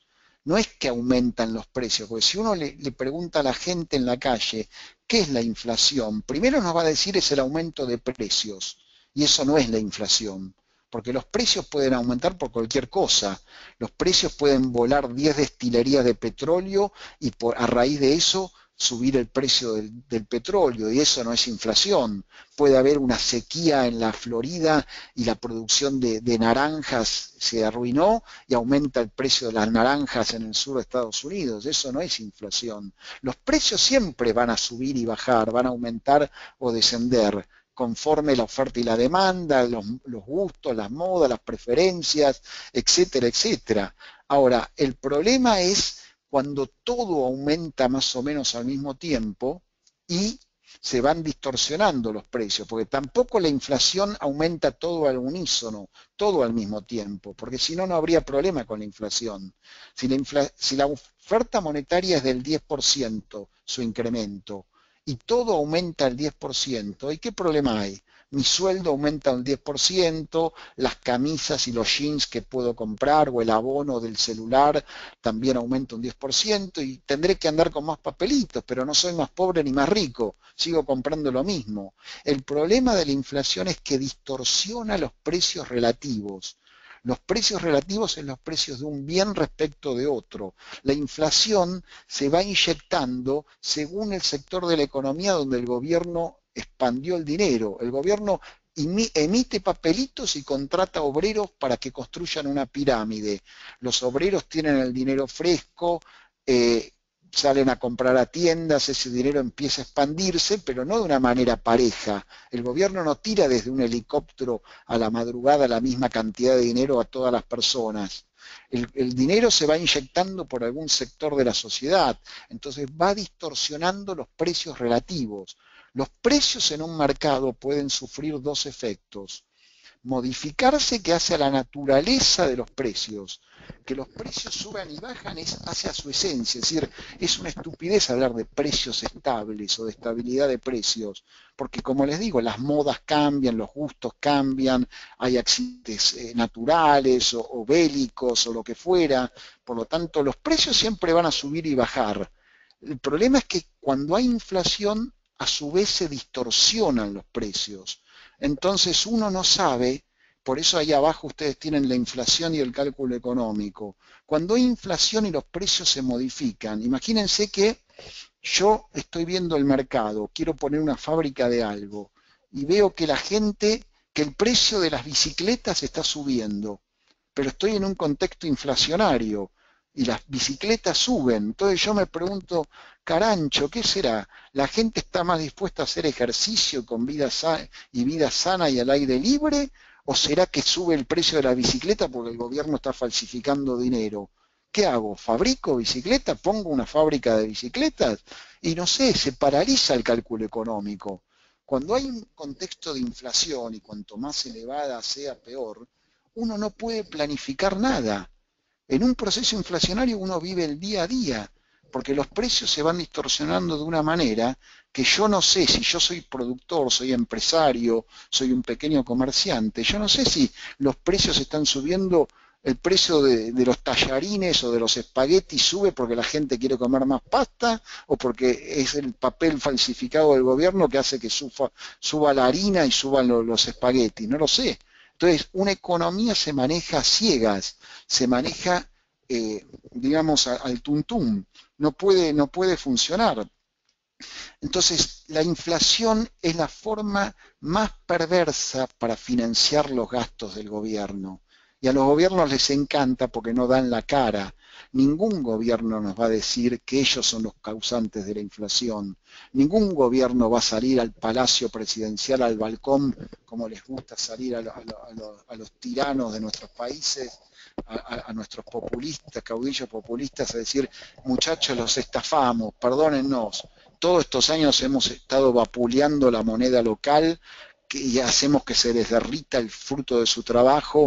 No es que aumentan los precios, porque si uno le pregunta a la gente en la calle, ¿qué es la inflación? Primero nos va a decir es el aumento de precios, y eso no es la inflación, porque los precios pueden aumentar por cualquier cosa. Los precios pueden volar 10 destilerías de petróleo y a raíz de eso subir el precio del petróleo, y eso no es inflación. Puede haber una sequía en la Florida y la producción de naranjas se arruinó y aumenta el precio de las naranjas en el sur de Estados Unidos. Eso no es inflación. Los precios siempre van a subir y bajar, van a aumentar o descender conforme la oferta y la demanda, los gustos, las modas, las preferencias, etcétera, etcétera. Ahora, el problema es cuando todo aumenta más o menos al mismo tiempo y se van distorsionando los precios, porque tampoco la inflación aumenta todo al unísono, todo al mismo tiempo, porque si no, no habría problema con la inflación. Si la oferta monetaria es del 10%, su incremento, y todo aumenta al 10%, ¿y qué problema hay? mi sueldo aumenta un 10%, las camisas y los jeans que puedo comprar o el abono del celular también aumenta un 10% y tendré que andar con más papelitos, pero no soy más pobre ni más rico, sigo comprando lo mismo. El problema de la inflación es que distorsiona los precios relativos. Los precios relativos son los precios de un bien respecto de otro. La inflación se va inyectando según el sector de la economía donde el gobierno expandió el dinero. El gobierno emite papelitos y contrata obreros para que construyan una pirámide. Los obreros tienen el dinero fresco, eh, salen a comprar a tiendas, ese dinero empieza a expandirse, pero no de una manera pareja. El gobierno no tira desde un helicóptero a la madrugada la misma cantidad de dinero a todas las personas. El dinero se va inyectando por algún sector de la sociedad, entonces va distorsionando los precios relativos. Los precios en un mercado pueden sufrir dos efectos: modificarse, que hace a la naturaleza de los precios. Que los precios suban y bajan es hacia su esencia, es decir, es una estupidez hablar de precios estables o de estabilidad de precios, porque como les digo, las modas cambian, los gustos cambian, hay accidentes naturales o bélicos o lo que fuera, por lo tanto los precios siempre van a subir y bajar. El problema es que cuando hay inflación, a su vez se distorsionan los precios. Entonces uno no sabe, por eso ahí abajo ustedes tienen la inflación y el cálculo económico. Cuando hay inflación y los precios se modifican, imagínense que yo estoy viendo el mercado, quiero poner una fábrica de algo y veo que la gente, que el precio de las bicicletas está subiendo, pero estoy en un contexto inflacionario y las bicicletas suben. Entonces yo me pregunto, carancho, ¿qué será? ¿La gente está más dispuesta a hacer ejercicio con vida sana y al aire libre? ¿O será que sube el precio de la bicicleta porque el gobierno está falsificando dinero? ¿Qué hago? ¿Fabrico bicicleta? ¿Pongo una fábrica de bicicletas? Y no sé, se paraliza el cálculo económico. Cuando hay un contexto de inflación y cuanto más elevada sea, peor, uno no puede planificar nada. En un proceso inflacionario uno vive el día a día, porque los precios se van distorsionando de una manera que yo no sé si yo soy productor, soy empresario, soy un pequeño comerciante, yo no sé si los precios están subiendo, el precio de los tallarines o de los espaguetis sube porque la gente quiere comer más pasta o porque es el papel falsificado del gobierno que hace que suba la harina y suban los espaguetis, no lo sé. Entonces, una economía se maneja a ciegas, se maneja, digamos, al tuntum, no puede funcionar. Entonces, la inflación es la forma más perversa para financiar los gastos del gobierno. Y a los gobiernos les encanta porque no dan la cara. Ningún gobierno nos va a decir que ellos son los causantes de la inflación. Ningún gobierno va a salir al palacio presidencial, al balcón, como les gusta salir a los tiranos de nuestros países, a nuestros populistas, caudillos populistas, a decir, muchachos, los estafamos, perdónennos. Todos estos años hemos estado vapuleando la moneda local y hacemos que se les derrita el fruto de su trabajo,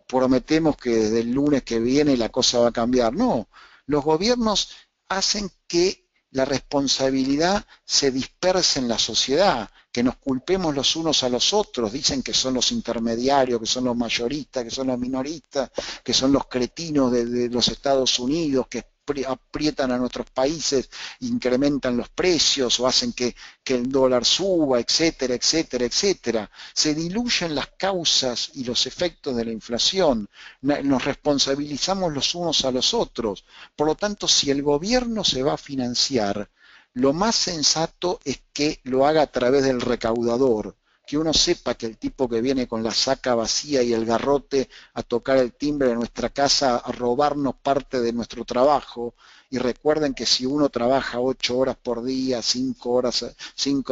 prometemos que desde el lunes que viene la cosa va a cambiar. No, los gobiernos hacen que la responsabilidad se disperse en la sociedad, que nos culpemos los unos a los otros, dicen que son los intermediarios, que son los mayoristas, que son los minoristas, que son los cretinos de los Estados Unidos, que aprietan a nuestros países, incrementan los precios o hacen que el dólar suba, etcétera, etcétera, etcétera. Se diluyen las causas y los efectos de la inflación, nos responsabilizamos los unos a los otros. Por lo tanto, si el gobierno se va a financiar, lo más sensato es que lo haga a través del recaudador, que uno sepa que el tipo que viene con la saca vacía y el garrote a tocar el timbre de nuestra casa, a robarnos parte de nuestro trabajo, y recuerden que si uno trabaja 8 horas por día, 5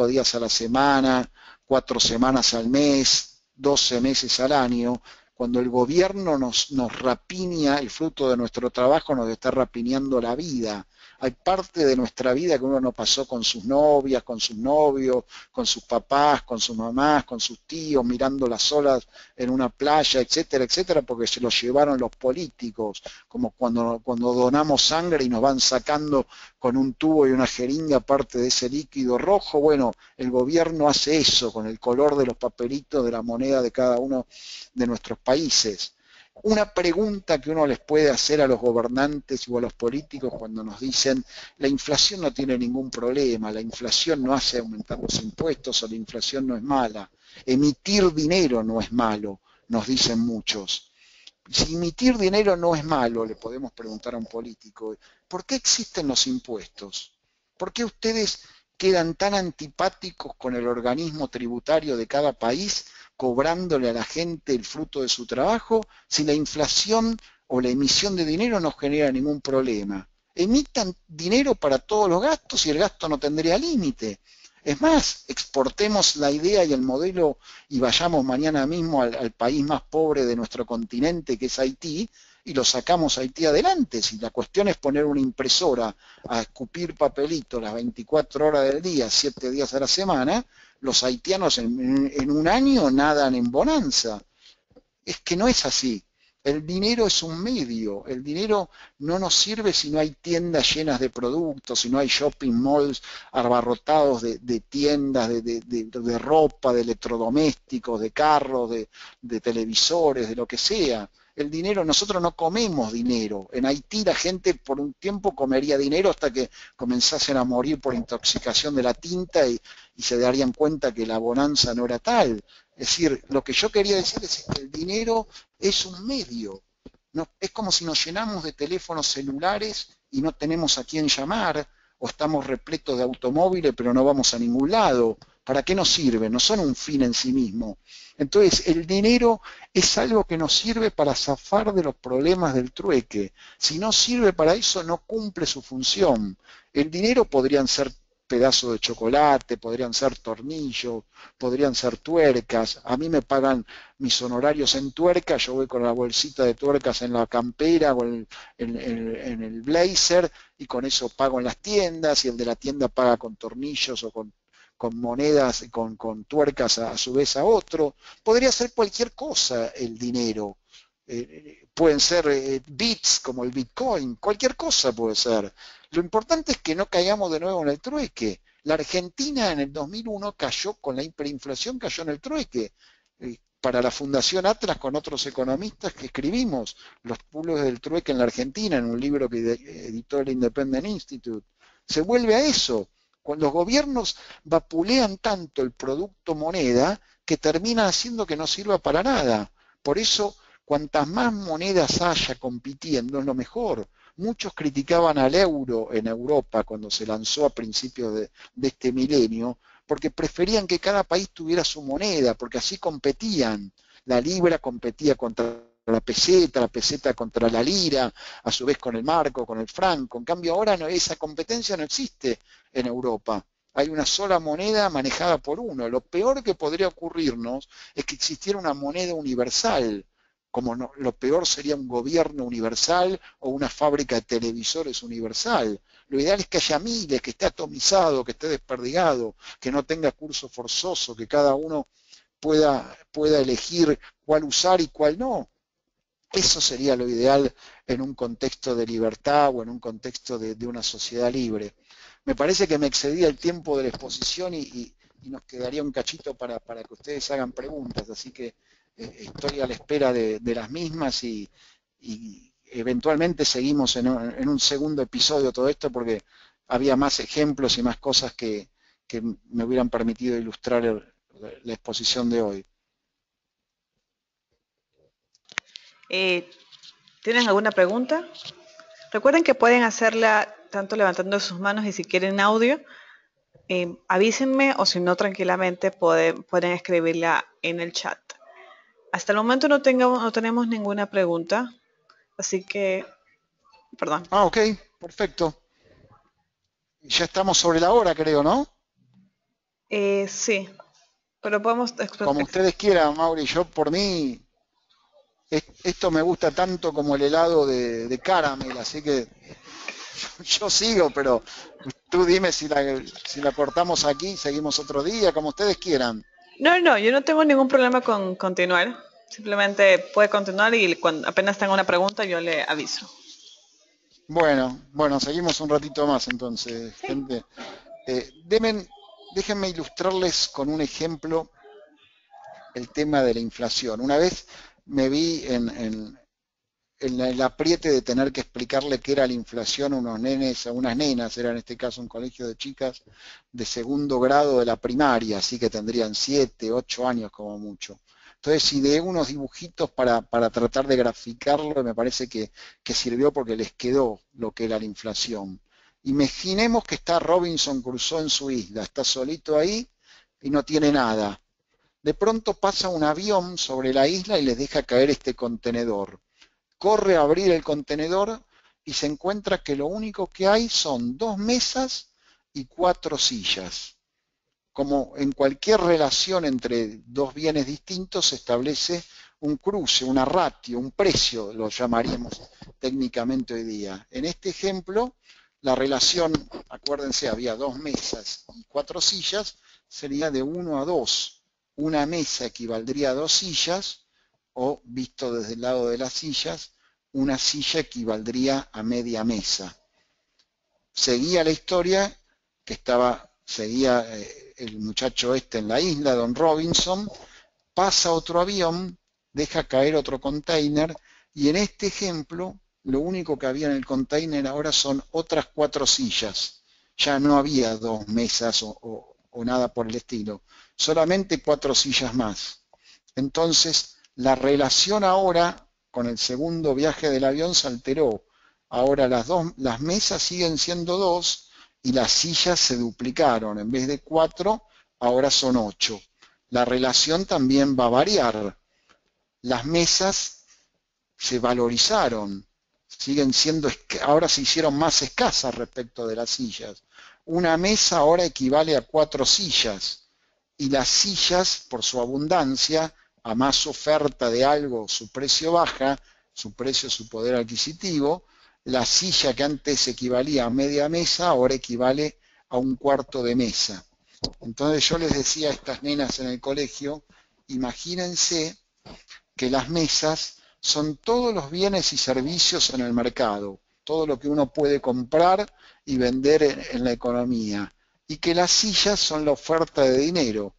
días a la semana, 4 semanas al mes, 12 meses al año, cuando el gobierno nos rapiña el fruto de nuestro trabajo, nos está rapiñando la vida. Hay parte de nuestra vida que uno no pasó con sus novias, con sus novios, con sus papás, con sus mamás, con sus tíos, mirando las olas en una playa, etcétera, etcétera, porque se lo llevaron los políticos, como cuando donamos sangre y nos van sacando con un tubo y una jeringa parte de ese líquido rojo. Bueno, el gobierno hace eso con el color de los papelitos de la moneda de cada uno de nuestros países. Una pregunta que uno les puede hacer a los gobernantes o a los políticos cuando nos dicen la inflación no tiene ningún problema, la inflación no hace aumentar los impuestos o la inflación no es mala, emitir dinero no es malo, nos dicen muchos. Si emitir dinero no es malo, le podemos preguntar a un político, ¿por qué existen los impuestos? ¿Por qué ustedes quedan tan antipáticos con el organismo tributario de cada país, cobrándole a la gente el fruto de su trabajo, si la inflación o la emisión de dinero no genera ningún problema? Emitan dinero para todos los gastos y el gasto no tendría límite. Es más, exportemos la idea y el modelo y vayamos mañana mismo al país más pobre de nuestro continente, que es Haití, y lo sacamos a Haití adelante. Si la cuestión es poner una impresora a escupir papelitos las 24 horas del día, 7 días a la semana, los haitianos en un año nadan en bonanza. Es que no es así. El dinero es un medio, el dinero no nos sirve si no hay tiendas llenas de productos, si no hay shopping malls abarrotados de tiendas, de ropa, de electrodomésticos, de carros, de televisores, de lo que sea. El dinero, nosotros no comemos dinero. En Haití la gente por un tiempo comería dinero hasta que comenzasen a morir por intoxicación de la tinta y se darían cuenta que la bonanza no era tal. Es decir, lo que yo quería decir es que el dinero es un medio. No, es como si nos llenamos de teléfonos celulares y no tenemos a quién llamar, o estamos repletos de automóviles pero no vamos a ningún lado. ¿Para qué nos sirve? No son un fin en sí mismo. Entonces, el dinero es algo que nos sirve para zafar de los problemas del trueque. Si no sirve para eso, no cumple su función. El dinero podrían ser pedazos de chocolate, podrían ser tornillos, podrían ser tuercas. A mí me pagan mis honorarios en tuercas, yo voy con la bolsita de tuercas en la campera o en el blazer y con eso pago en las tiendas y el de la tienda paga con tornillos o con monedas, con tuercas a su vez a otro. Podría ser cualquier cosa el dinero. Pueden ser bits como el Bitcoin, cualquier cosa puede ser. Lo importante es que no caigamos de nuevo en el trueque. La Argentina en el 2001 cayó con la hiperinflación, cayó en el trueque. Para la Fundación Atlas, con otros economistas que escribimos los pulos del trueque en la Argentina, en un libro que editó el Independent Institute. Se vuelve a eso. Cuando los gobiernos vapulean tanto el producto moneda que termina haciendo que no sirva para nada. Por eso, cuantas más monedas haya compitiendo es lo mejor. Muchos criticaban al euro en Europa cuando se lanzó a principios de este milenio, porque preferían que cada país tuviera su moneda, porque así competían. La libra competía contra la peseta contra la lira, a su vez con el marco, con el franco. En cambio ahora no, esa competencia no existe en Europa. Hay una sola moneda manejada por uno. Lo peor que podría ocurrirnos es que existiera una moneda universal, como no, lo peor sería un gobierno universal o una fábrica de televisores universal. Lo ideal es que haya miles, que esté atomizado, que esté desperdigado, que no tenga curso forzoso, que cada uno pueda elegir cuál usar y cuál no. Eso sería lo ideal en un contexto de libertad o en un contexto de una sociedad libre. Me parece que me excedía el tiempo de la exposición y nos quedaría un cachito para que ustedes hagan preguntas, así que estoy a la espera de las mismas y eventualmente seguimos en un segundo episodio todo esto porque había más ejemplos y más cosas que me hubieran permitido ilustrar la exposición de hoy. ¿Tienen alguna pregunta? Recuerden que pueden hacerla tanto levantando sus manos y si quieren audio, avísenme o si no tranquilamente pueden escribirla en el chat. Hasta el momento no tenemos ninguna pregunta, así que, perdón. Ok, perfecto. Ya estamos sobre la hora, creo, ¿no? Sí, pero podemos... Como ustedes quieran, Mauri. Yo, por mí, esto me gusta tanto como el helado de caramel, así que Yo sigo, pero tú dime si la cortamos aquí, seguimos otro día, como ustedes quieran. No, no, yo no tengo ningún problema con continuar. Simplemente puede continuar y cuando apenas tenga una pregunta yo le aviso. Bueno, seguimos un ratito más entonces, Sí. gente. Déjenme ilustrarles con un ejemplo el tema de la inflación. Una vez me vi en el apriete de tener que explicarle qué era la inflación a unos nenes, a unas nenas, era en este caso un colegio de chicas de segundo grado de la primaria, así que tendrían 7, 8 años como mucho. Entonces ideé unos dibujitos para tratar de graficarlo y me parece que sirvió porque les quedó lo que era la inflación. Imaginemos que está Robinson Crusoe en su isla, está solito ahí y no tiene nada. De pronto pasa un avión sobre la isla y les deja caer este contenedor. Corre a abrir el contenedor y se encuentra que lo único que hay son 2 mesas y 4 sillas. Como en cualquier relación entre dos bienes distintos se establece un cruce, una ratio, un precio, lo llamaríamos técnicamente hoy día. En este ejemplo, la relación, acuérdense, había 2 mesas y 4 sillas, sería de 1 a 2. Una mesa equivaldría a 2 sillas, o visto desde el lado de las sillas, una silla equivaldría a media mesa. Seguía la historia seguía el muchacho este en la isla, Don Robinson, pasa otro avión, deja caer otro container y en este ejemplo lo único que había en el container ahora son otras 4 sillas. Ya no había 2 mesas o nada por el estilo, solamente 4 sillas más. Entonces, la relación ahora con el segundo viaje del avión se alteró. Ahora las mesas siguen siendo 2 y las sillas se duplicaron. En vez de 4, ahora son 8. La relación también va a variar. Las mesas se valorizaron, ahora se hicieron más escasas respecto de las sillas. Una mesa ahora equivale a 4 sillas y las sillas, por su abundancia, a más oferta de algo, su precio baja, su precio, su poder adquisitivo, la silla que antes equivalía a media mesa ahora equivale a un cuarto de mesa. Entonces yo les decía a estas nenas en el colegio, imagínense que las mesas son todos los bienes y servicios en el mercado, todo lo que uno puede comprar y vender en la economía, y que las sillas son la oferta de dinero.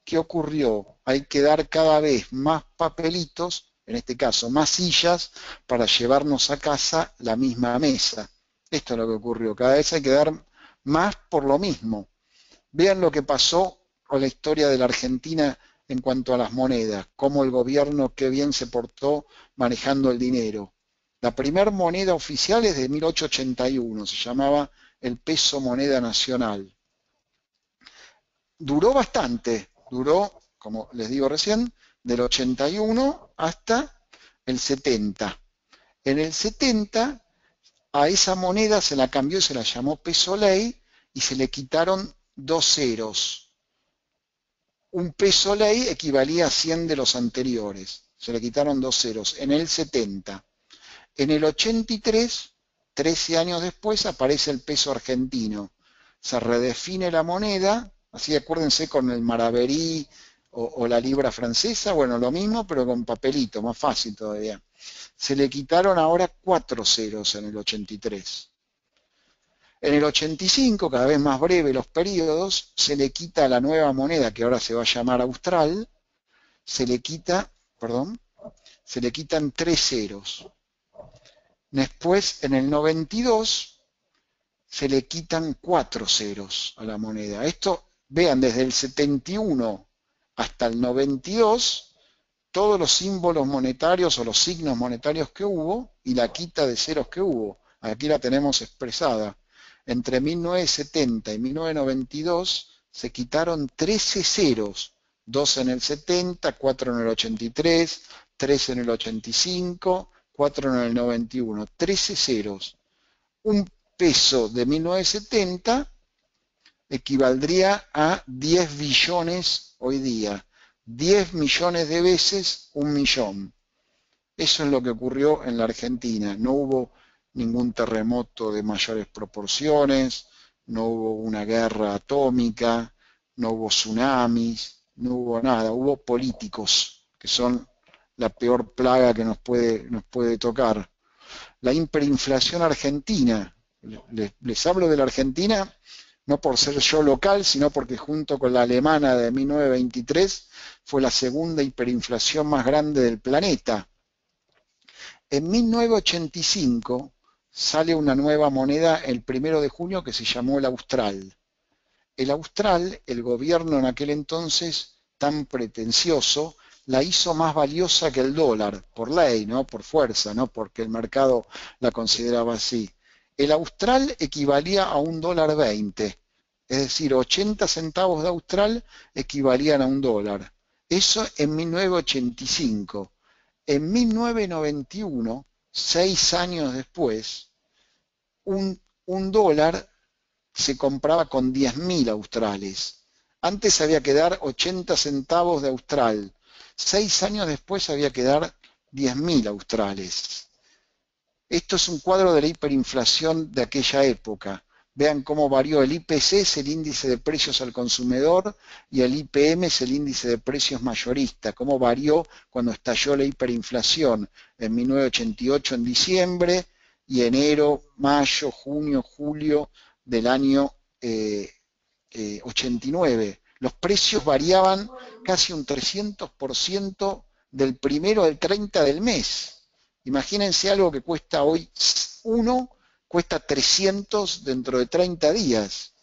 ¿Qué ocurrió? Hay que dar cada vez más papelitos, en este caso más sillas, para llevarnos a casa la misma mesa. Esto es lo que ocurrió. Cada vez hay que dar más por lo mismo. Vean lo que pasó con la historia de la Argentina en cuanto a las monedas, cómo el gobierno qué bien se portó manejando el dinero. La primera moneda oficial es de 1881, se llamaba el peso moneda nacional. Duró bastante, duró, como les digo recién, del 81 hasta el 70. En el 70 a esa moneda se la cambió y se la llamó peso ley y se le quitaron 2 ceros. Un peso ley equivalía a 100 de los anteriores. Se le quitaron 2 ceros. En el 70. En el 83, 13 años después, aparece el peso argentino. Se redefine la moneda, así acuérdense con el maravedí o la libra francesa, bueno, lo mismo, pero con papelito, más fácil todavía. Se le quitaron ahora 4 ceros en el 83. En el 85, cada vez más breve los periodos, se le quita a la nueva moneda, que ahora se va a llamar austral, se le quita, perdón, se le quitan 3 ceros. Después, en el 92, se le quitan 4 ceros a la moneda. Esto, vean, desde el 71 hasta el 92, todos los símbolos monetarios o los signos monetarios que hubo y la quita de ceros que hubo. Aquí la tenemos expresada. Entre 1970 y 1992 se quitaron 13 ceros, 2 en el 70, 4 en el 83, 3 en el 85, 4 en el 91, 13 ceros. Un peso de 1970 equivaldría a 10 billones hoy día. 10 millones de veces 1 millón. Eso es lo que ocurrió en la Argentina. No hubo ningún terremoto de mayores proporciones, no hubo una guerra atómica, no hubo tsunamis, no hubo nada, hubo políticos, que son la peor plaga que nos puede tocar. La hiperinflación argentina, les hablo de la Argentina no por ser yo local, sino porque junto con la alemana de 1923 fue la segunda hiperinflación más grande del planeta. En 1985 sale una nueva moneda el 1 de junio que se llamó el Austral. El Austral, el gobierno en aquel entonces tan pretencioso, la hizo más valiosa que el dólar, por ley, no por fuerza, no porque el mercado la consideraba así. El Austral equivalía a $1.20, es decir, 80 centavos de Austral equivalían a $1. Eso en 1985. En 1991, 6 años después, un dólar se compraba con 10.000 australes. Antes había que dar 80 centavos de austral. 6 años después había que dar 10.000 australes. Esto es un cuadro de la hiperinflación de aquella época. Vean cómo varió. El IPC, es el índice de precios al consumidor, y el IPM es el índice de precios mayorista. Cómo varió cuando estalló la hiperinflación en 1988 en diciembre, y enero, mayo, junio, julio del año 89. Los precios variaban casi un 300% del 1 al 30 del mes. Imagínense algo que cuesta hoy 1, cuesta 300 dentro de 30 días.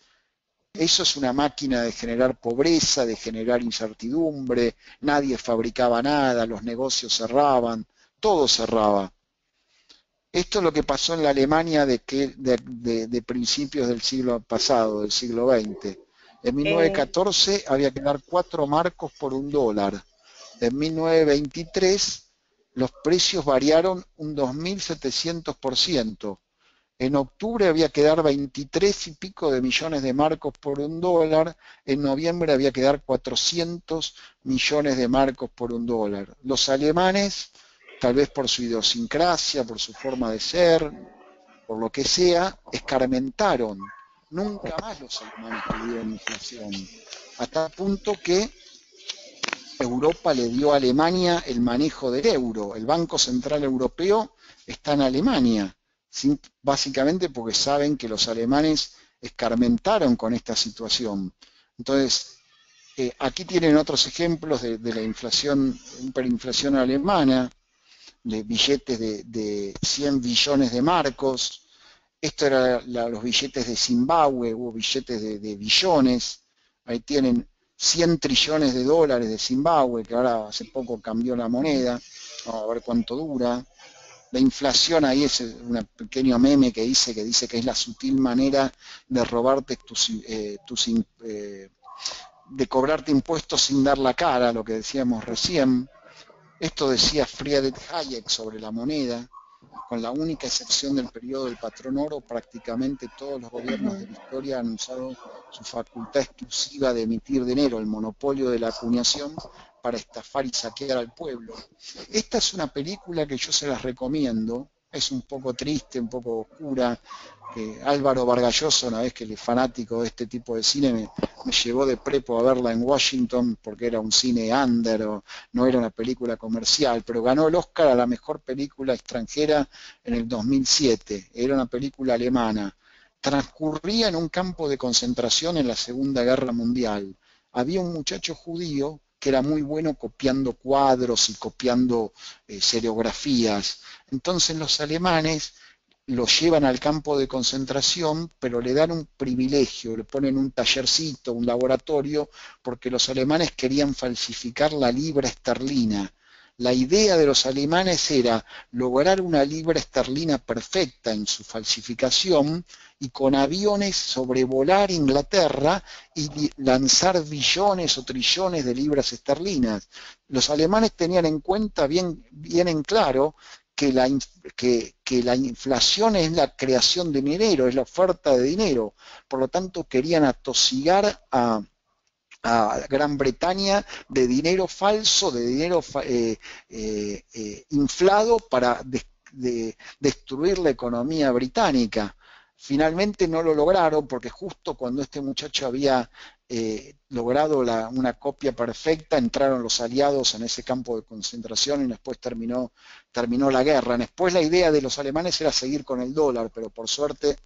Eso es una máquina de generar pobreza, de generar incertidumbre, nadie fabricaba nada, los negocios cerraban, todo cerraba. Esto es lo que pasó en la Alemania de principios del siglo pasado, del siglo XX. En Eh, 1914 había que dar 4 marcos por $1. En 1923 los precios variaron un 2.700%. En octubre había que dar 23 y pico de millones de marcos por $1. En noviembre había que dar 400 millones de marcos por $1. Los alemanes, tal vez por su idiosincrasia, por su forma de ser, por lo que sea, escarmentaron. Nunca más los alemanes tuvieron inflación. Hasta el punto que Europa le dio a Alemania el manejo del euro. El Banco Central Europeo está en Alemania, básicamente porque saben que los alemanes escarmentaron con esta situación. Entonces, aquí tienen otros ejemplos de la inflación, hiperinflación alemana, de billetes de 100 billones de marcos. Esto eran los billetes de Zimbabue, hubo billetes de billones. Ahí tienen 100 trillones de dólares de Zimbabue, que ahora hace poco cambió la moneda. Vamos a ver cuánto dura. La inflación ahí es un pequeño meme que dice que es la sutil manera de robarte de cobrarte impuestos sin dar la cara, lo que decíamos recién. Esto decía Friedrich Hayek sobre la moneda. Con la única excepción del periodo del patrón oro, prácticamente todos los gobiernos de la historia han usado su facultad exclusiva de emitir dinero, el monopolio de la acuñación, para estafar y saquear al pueblo. Esta es una película que yo se las recomiendo, es un poco triste, un poco oscura. Álvaro Vargallosa, una vez que el fanático de este tipo de cine, me llevó de prepo a verla en Washington porque era un cine under, o no era una película comercial, pero ganó el Oscar a la mejor película extranjera en el 2007. Era una película alemana. Transcurría en un campo de concentración en la Segunda Guerra Mundial. Había un muchacho judío que era muy bueno copiando cuadros y copiando seriografías. Entonces los alemanes lo llevan al campo de concentración, pero le dan un privilegio, le ponen un tallercito, un laboratorio, porque los alemanes querían falsificar la libra esterlina. La idea de los alemanes era lograr una libra esterlina perfecta en su falsificación y con aviones sobrevolar Inglaterra y lanzar billones o trillones de libras esterlinas. Los alemanes tenían en cuenta bien en claro que la inflación es la creación de dinero, es la oferta de dinero. Por lo tanto, querían atosigar a Gran Bretaña de dinero falso, de dinero inflado para de destruir la economía británica. Finalmente no lo lograron porque justo cuando este muchacho había logrado una copia perfecta, entraron los aliados en ese campo de concentración y después terminó la guerra. Después la idea de los alemanes era seguir con el dólar, pero por suerte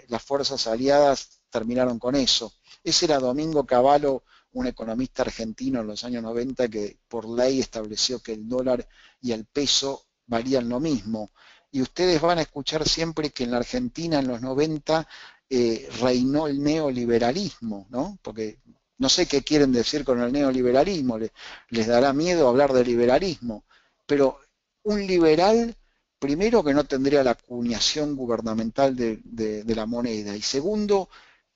las fuerzas aliadas terminaron con eso. Ese era Domingo Cavallo, un economista argentino en los años 90 que por ley estableció que el dólar y el peso valían lo mismo. Y ustedes van a escuchar siempre que en la Argentina en los 90 reinó el neoliberalismo, ¿no? Porque no sé qué quieren decir con el neoliberalismo, les dará miedo hablar de liberalismo, pero un liberal, primero que no tendría la acuñación gubernamental de la moneda, y segundo,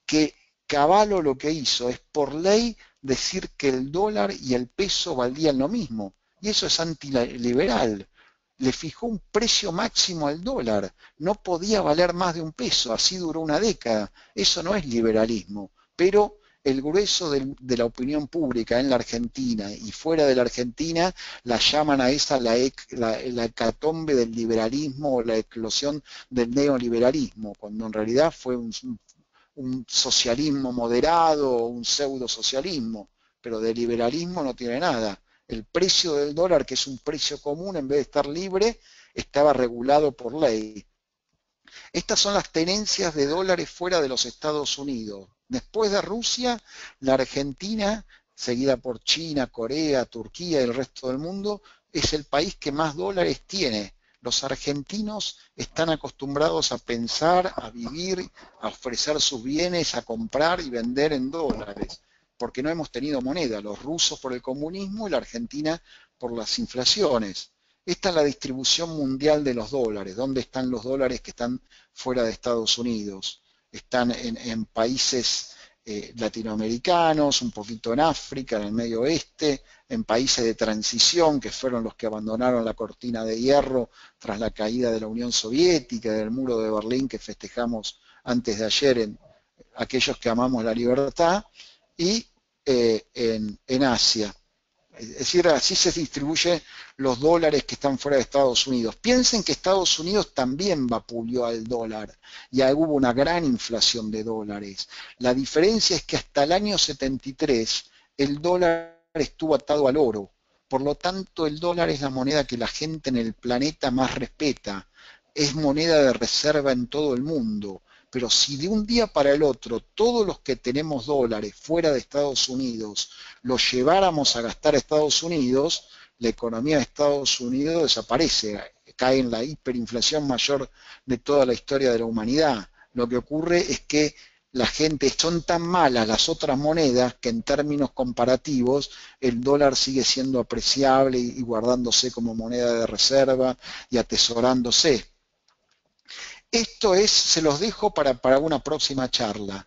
que Cavallo lo que hizo es por ley decir que el dólar y el peso valían lo mismo, y eso es antiliberal. Le fijó un precio máximo al dólar, no podía valer más de un peso, así duró una década. Eso no es liberalismo, pero el grueso de la opinión pública en la Argentina y fuera de la Argentina la llaman a esa la hecatombe del liberalismo o la eclosión del neoliberalismo, cuando en realidad fue un socialismo moderado o un pseudo socialismo, pero de liberalismo no tiene nada. El precio del dólar, que es un precio común, en vez de estar libre, estaba regulado por ley. Estas son las tenencias de dólares fuera de los Estados Unidos. Después de Rusia, la Argentina, seguida por China, Corea, Turquía y el resto del mundo, es el país que más dólares tiene. Los argentinos están acostumbrados a pensar, a vivir, a ofrecer sus bienes, a comprar y vender en dólares, porque no hemos tenido moneda, los rusos por el comunismo y la Argentina por las inflaciones. Esta es la distribución mundial de los dólares. ¿Dónde están los dólares que están fuera de Estados Unidos? Están en países latinoamericanos, un poquito en África, en el Medio Oeste, en países de transición que fueron los que abandonaron la cortina de hierro tras la caída de la Unión Soviética, del muro de Berlín que festejamos antes de ayer en aquellos que amamos la libertad, y en Asia. Es decir, así se distribuyen los dólares que están fuera de Estados Unidos. Piensen que Estados Unidos también vapuleó al dólar y ahí hubo una gran inflación de dólares. La diferencia es que hasta el año 73 el dólar estuvo atado al oro. Por lo tanto, el dólar es la moneda que la gente en el planeta más respeta. Es moneda de reserva en todo el mundo. Pero si de un día para el otro todos los que tenemos dólares fuera de Estados Unidos los lleváramos a gastar a Estados Unidos, la economía de Estados Unidos desaparece, cae en la hiperinflación mayor de toda la historia de la humanidad. Lo que ocurre es que la gente, son tan malas las otras monedas que en términos comparativos el dólar sigue siendo apreciable y guardándose como moneda de reserva y atesorándose. Esto es, se los dejo para una próxima charla.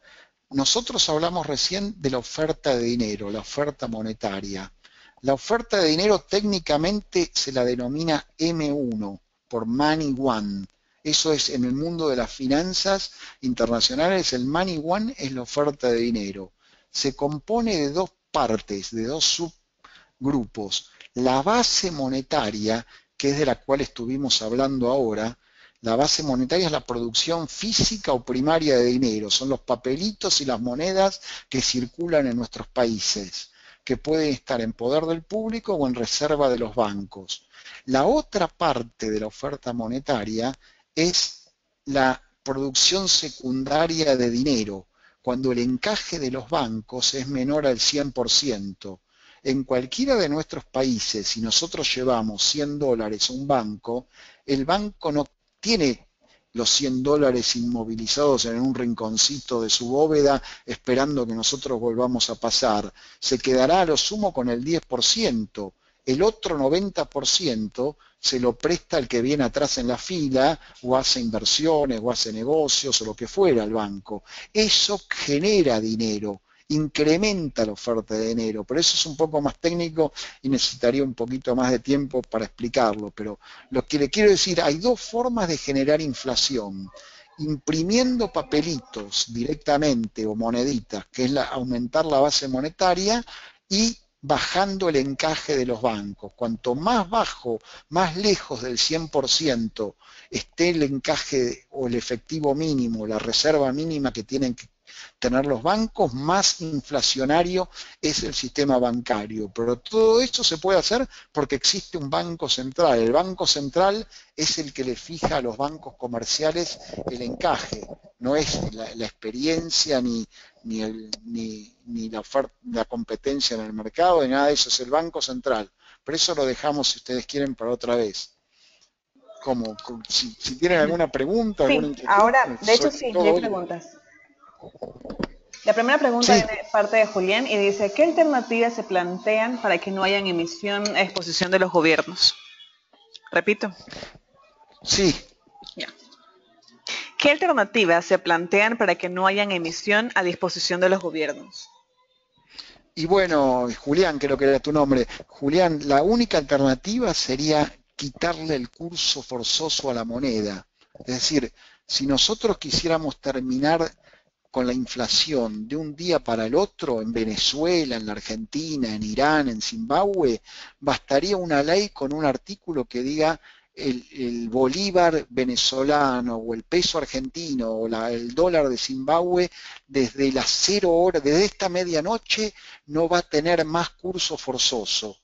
Nosotros hablamos recién de la oferta de dinero, la oferta monetaria. La oferta de dinero técnicamente se la denomina M1, por Money One. Eso es, en el mundo de las finanzas internacionales, el Money One es la oferta de dinero. Se compone de dos partes, de dos subgrupos. La base monetaria, que es de la cual estuvimos hablando ahora. La base monetaria es la producción física o primaria de dinero, son los papelitos y las monedas que circulan en nuestros países, que pueden estar en poder del público o en reserva de los bancos. La otra parte de la oferta monetaria es la producción secundaria de dinero, cuando el encaje de los bancos es menor al 100%. En cualquiera de nuestros países, si nosotros llevamos 100 dólares a un banco, el banco no tiene los 100 dólares inmovilizados en un rinconcito de su bóveda esperando que nosotros volvamos a pasar. Se quedará a lo sumo con el 10%. El otro 90% se lo presta al que viene atrás en la fila o hace inversiones o hace negocios o lo que fuera al banco. Eso genera dinero, incrementa la oferta de dinero, pero eso es un poco más técnico y necesitaría un poquito más de tiempo para explicarlo, pero lo que le quiero decir, hay dos formas de generar inflación: imprimiendo papelitos directamente o moneditas, que es aumentar la base monetaria, y bajando el encaje de los bancos. Cuanto más bajo, más lejos del 100% esté el encaje o el efectivo mínimo, la reserva mínima que tienen que tener los bancos, más inflacionario es el sistema bancario. Pero todo esto se puede hacer porque existe un banco central. El banco central es el que le fija a los bancos comerciales el encaje, no es la experiencia ni la oferta, la competencia en el mercado, ni nada de eso, es el Banco Central. Pero eso lo dejamos, si ustedes quieren, para otra vez. Si tienen alguna pregunta, alguna Sí, inquietud, ahora, de hecho soy sí, ya hay todo oído. preguntas. La primera pregunta Sí, viene de parte de Julián y dice, ¿qué alternativas se plantean para que no haya emisión a exposición de los gobiernos? Repito. sí. Ya. ¿Qué alternativas se plantean para que no hayan emisión a disposición de los gobiernos? Y bueno, Julián, creo que era tu nombre. Julián, la única alternativa sería quitarle el curso forzoso a la moneda. Es decir, si nosotros quisiéramos terminar con la inflación de un día para el otro en Venezuela, en la Argentina, en Irán, en Zimbabue, bastaría una ley con un artículo que diga el bolívar venezolano o el peso argentino o el dólar de Zimbabue desde las 0 horas, desde esta medianoche no va a tener más curso forzoso.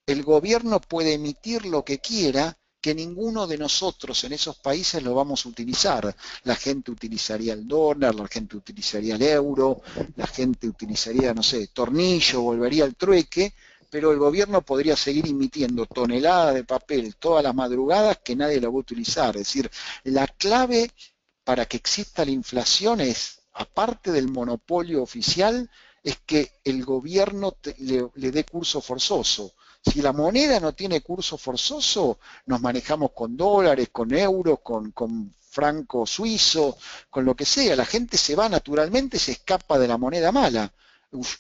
El gobierno puede emitir lo que quiera, que ninguno de nosotros en esos países lo vamos a utilizar. La gente utilizaría el dólar, la gente utilizaría el euro, la gente utilizaría, no sé, tornillo, volvería al trueque, pero el gobierno podría seguir emitiendo toneladas de papel todas las madrugadas que nadie lo va a utilizar. Es decir, la clave para que exista la inflación es, aparte del monopolio oficial, es que el gobierno le dé curso forzoso. Si la moneda no tiene curso forzoso, nos manejamos con dólares, con euros, con franco suizo, con lo que sea. La gente se va naturalmente, se escapa de la moneda mala.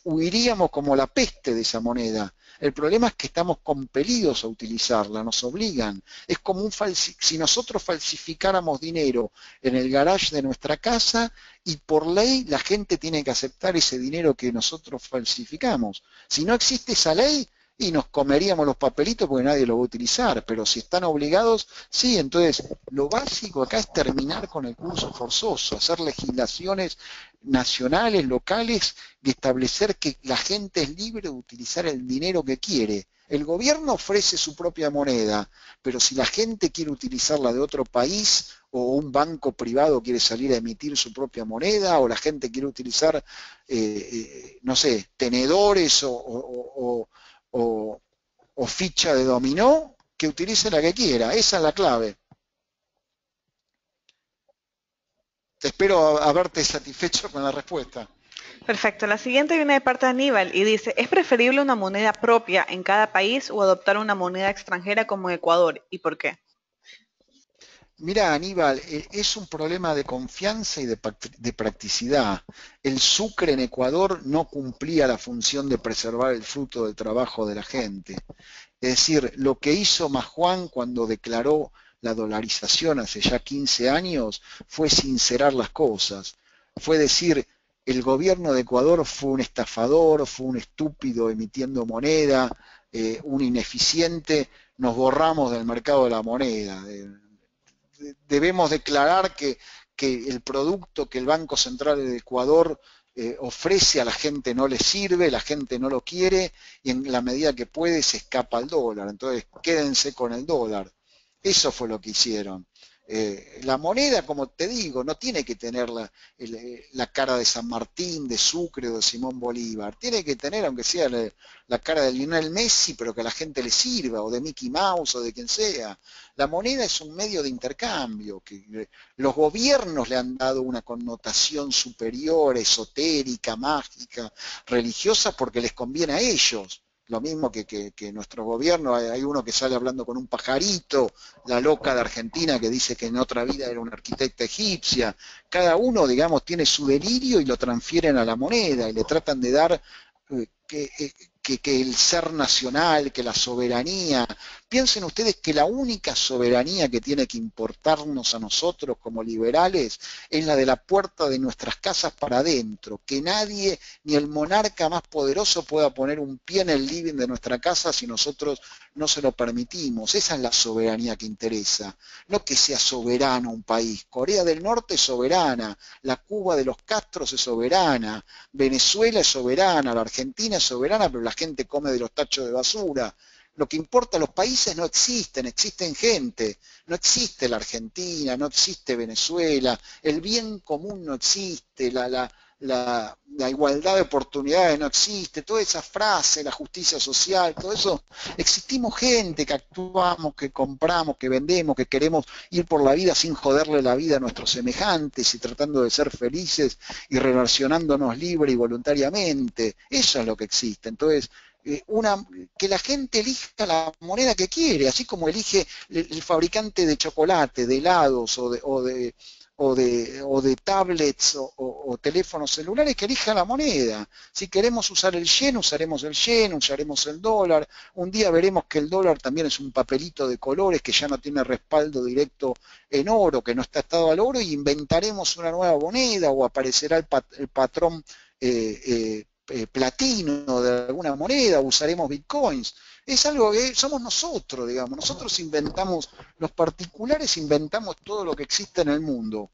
Huiríamos como la peste de esa moneda. El problema es que estamos compelidos a utilizarla, nos obligan. Es como si nosotros falsificáramos dinero en el garage de nuestra casa y por ley la gente tiene que aceptar ese dinero que nosotros falsificamos. Si no existe esa ley, y nos comeríamos los papelitos porque nadie lo va a utilizar, pero si están obligados, sí, entonces lo básico acá es terminar con el curso forzoso, hacer legislaciones nacionales, locales y establecer que la gente es libre de utilizar el dinero que quiere. El gobierno ofrece su propia moneda, pero si la gente quiere utilizarla de otro país o un banco privado quiere salir a emitir su propia moneda o la gente quiere utilizar, no sé, tenedores o, o ficha de dominó, que utilice la que quiera. Esa es la clave. Espero haberte satisfecho con la respuesta. Perfecto. La siguiente viene de parte de Aníbal y dice, ¿es preferible una moneda propia en cada país o adoptar una moneda extranjera como Ecuador? ¿Y por qué? Mira, Aníbal, es un problema de confianza y de practicidad. El Sucre en Ecuador no cumplía la función de preservar el fruto del trabajo de la gente. Es decir, lo que hizo Majuán cuando declaró la dolarización hace ya 15 años fue sincerar las cosas. Fue decir, el gobierno de Ecuador fue un estafador, fue un estúpido emitiendo moneda, un ineficiente, nos borramos del mercado de la moneda. Debemos declarar que el producto que el Banco Central de Ecuador ofrece a la gente no le sirve, la gente no lo quiere y en la medida que puede se escapa al dólar. Entonces quédense con el dólar. Eso fue lo que hicieron. La moneda, como te digo, no tiene que tener la cara de San Martín, de Sucre o de Simón Bolívar. Tiene que tener, aunque sea la cara de Lionel Messi, pero que a la gente le sirva, o de Mickey Mouse, o de quien sea. La moneda es un medio de intercambio, que los gobiernos le han dado una connotación superior, esotérica, mágica, religiosa, porque les conviene a ellos. Lo mismo que nuestro gobierno, hay uno que sale hablando con un pajarito, la loca de Argentina que dice que en otra vida era una arquitecta egipcia. Cada uno, digamos, tiene su delirio y lo transfieren a la moneda y le tratan de dar que el ser nacional, que la soberanía, Piensen ustedes que la única soberanía que tiene que importarnos a nosotros como liberales es la de la puerta de nuestras casas para adentro, que nadie, ni el monarca más poderoso pueda poner un pie en el living de nuestra casa si nosotros no se lo permitimos. Esa es la soberanía que interesa, no que sea soberano un país. Corea del Norte es soberana, la Cuba de los Castros es soberana, Venezuela es soberana, la Argentina es soberana, pero la gente come de los tachos de basura. Lo que importa, los países no existen, existen gente. No existe la Argentina, no existe Venezuela, el bien común no existe, la igualdad de oportunidades no existe, toda esa frase, la justicia social, todo eso, existimos gente que actuamos, que compramos, que vendemos, que queremos ir por la vida sin joderle la vida a nuestros semejantes y tratando de ser felices y relacionándonos libre y voluntariamente. Eso es lo que existe. Entonces, que la gente elija la moneda que quiere, así como elige el fabricante de chocolate, de helados o de tablets o teléfonos celulares, que elija la moneda. Si queremos usar el yen, usaremos el yen, usaremos el dólar. Un día veremos que el dólar también es un papelito de colores que ya no tiene respaldo directo en oro, que no está atado al oro, y inventaremos una nueva moneda o aparecerá el patrón platino de alguna moneda, usaremos bitcoins. Es algo que somos nosotros, digamos. Nosotros inventamos, los particulares inventamos todo lo que existe en el mundo.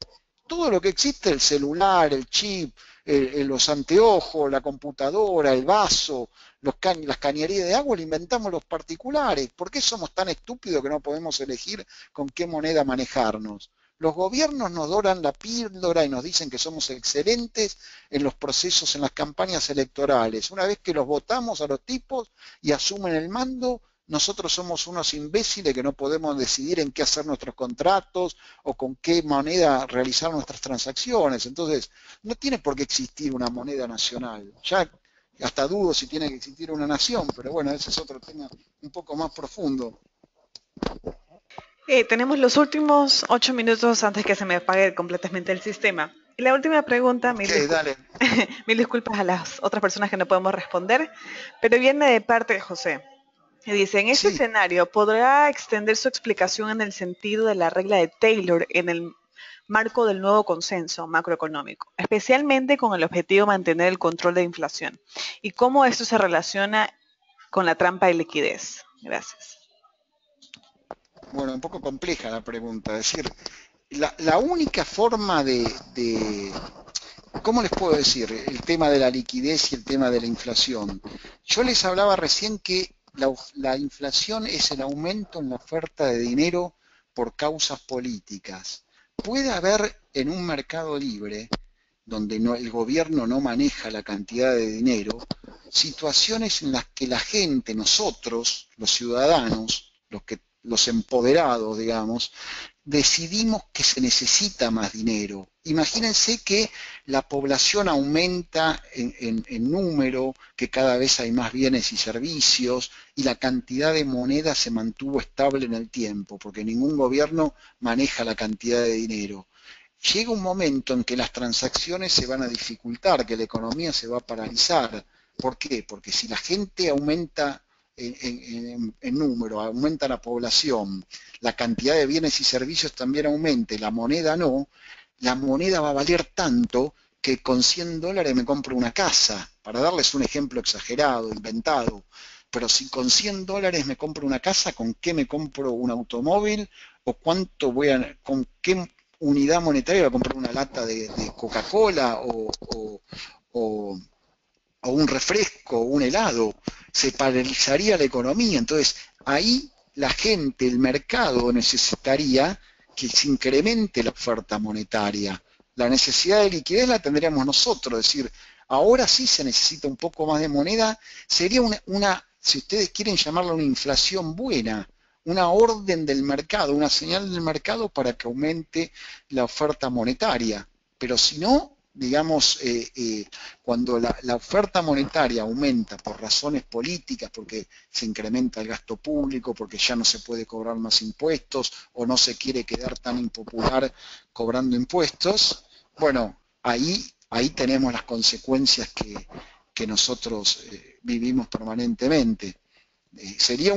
Todo lo que existe, el celular, el chip, los anteojos, la computadora, el vaso, las cañerías de agua, lo inventamos los particulares. ¿Por qué somos tan estúpidos que no podemos elegir con qué moneda manejarnos? Los gobiernos nos doran la píldora y nos dicen que somos excelentes en los procesos, en las campañas electorales. Una vez que los votamos a los tipos y asumen el mando, nosotros somos unos imbéciles que no podemos decidir en qué hacer nuestros contratos o con qué moneda realizar nuestras transacciones. Entonces, no tiene por qué existir una moneda nacional. Ya hasta dudo si tiene que existir una nación, pero bueno, ese es otro tema un poco más profundo. Tenemos los últimos 8 minutos antes que se me apague completamente el sistema. Y la última pregunta, Ok, dale. mil disculpas a las otras personas que no podemos responder, pero viene de parte de José. Y dice, en este Sí, escenario, ¿podrá extender su explicación en el sentido de la regla de Taylor en el marco del nuevo consenso macroeconómico, especialmente con el objetivo de mantener el control de inflación? ¿Y cómo esto se relaciona con la trampa de liquidez? Gracias. bueno, un poco compleja la pregunta. Es decir, la única forma ¿cómo les puedo decir? El tema de la liquidez y el tema de la inflación. Yo les hablaba recién que la inflación es el aumento en la oferta de dinero por causas políticas. Puede haber en un mercado libre, donde el gobierno no maneja la cantidad de dinero, situaciones en las que la gente, nosotros, los ciudadanos, los empoderados, digamos, decidimos que se necesita más dinero. Imagínense que la población aumenta en número, que cada vez hay más bienes y servicios, y la cantidad de moneda se mantuvo estable en el tiempo, porque ningún gobierno maneja la cantidad de dinero. Llega un momento en que las transacciones se van a dificultar, que la economía se va a paralizar. ¿Por qué? Porque si la gente aumenta en número, aumenta la población, la cantidad de bienes y servicios también aumente, la moneda no, la moneda va a valer tanto que con $100 me compro una casa, para darles un ejemplo exagerado, inventado. Pero si con $100 me compro una casa, ¿con qué me compro un automóvil? ¿O con qué unidad monetaria voy a comprar una lata de Coca-Cola o o un refresco, o un helado? Se paralizaría la economía. Entonces, ahí la gente, el mercado necesitaría que se incremente la oferta monetaria. La necesidad de liquidez la tendríamos nosotros, es decir, ahora sí se necesita un poco más de moneda, sería si ustedes quieren llamarla una inflación buena, una orden del mercado, una señal del mercado para que aumente la oferta monetaria. Pero si no, digamos, cuando la oferta monetaria aumenta por razones políticas, porque se incrementa el gasto público, porque ya no se puede cobrar más impuestos o no se quiere quedar tan impopular cobrando impuestos, bueno, ahí tenemos las consecuencias que nosotros vivimos permanentemente. Sería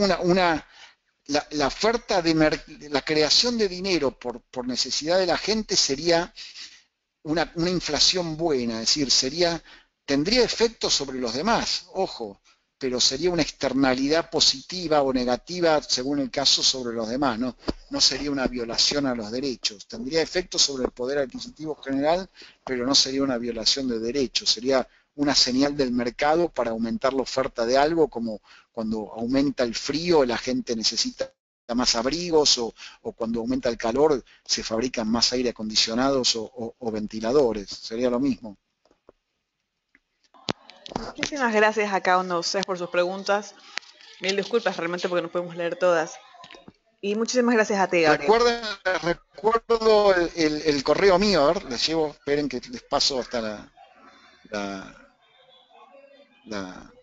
la oferta la creación de dinero por necesidad de la gente sería una inflación buena, es decir, tendría efectos sobre los demás, ojo, pero sería una externalidad positiva o negativa según el caso sobre los demás, no sería una violación a los derechos, tendría efectos sobre el poder adquisitivo general, pero no sería una violación de derechos, sería una señal del mercado para aumentar la oferta de algo, como cuando aumenta el frío la gente necesita más abrigos o cuando aumenta el calor se fabrican más aire acondicionados o ventiladores, sería lo mismo. Muchísimas gracias a cada uno de ustedes por sus preguntas. Mil disculpas realmente porque no podemos leer todas. Y muchísimas gracias a ti, Gabriel. Recuerdo el correo mío, a ver, les llevo, esperen que les paso hasta la, la,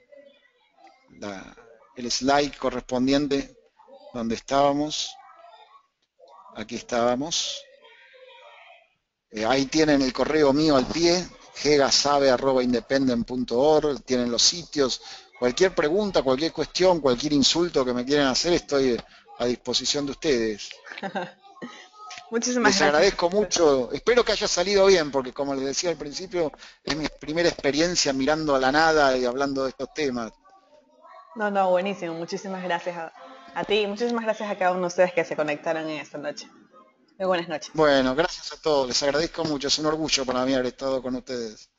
el slide correspondiente donde estábamos. Aquí estábamos. Ahí tienen el correo mío al pie, gegasabe@independent.org, tienen los sitios. Cualquier pregunta, cualquier cuestión, cualquier insulto que me quieran hacer, estoy a disposición de ustedes. Muchísimas Les gracias. agradezco mucho, espero que haya salido bien, porque como les decía al principio, es mi primera experiencia mirando a la nada y hablando de estos temas. No, no, buenísimo. Muchísimas gracias a ti y muchísimas gracias a cada uno de ustedes que se conectaron en esta noche. Muy buenas noches. Bueno, gracias a todos, les agradezco mucho, es un orgullo para mí haber estado con ustedes.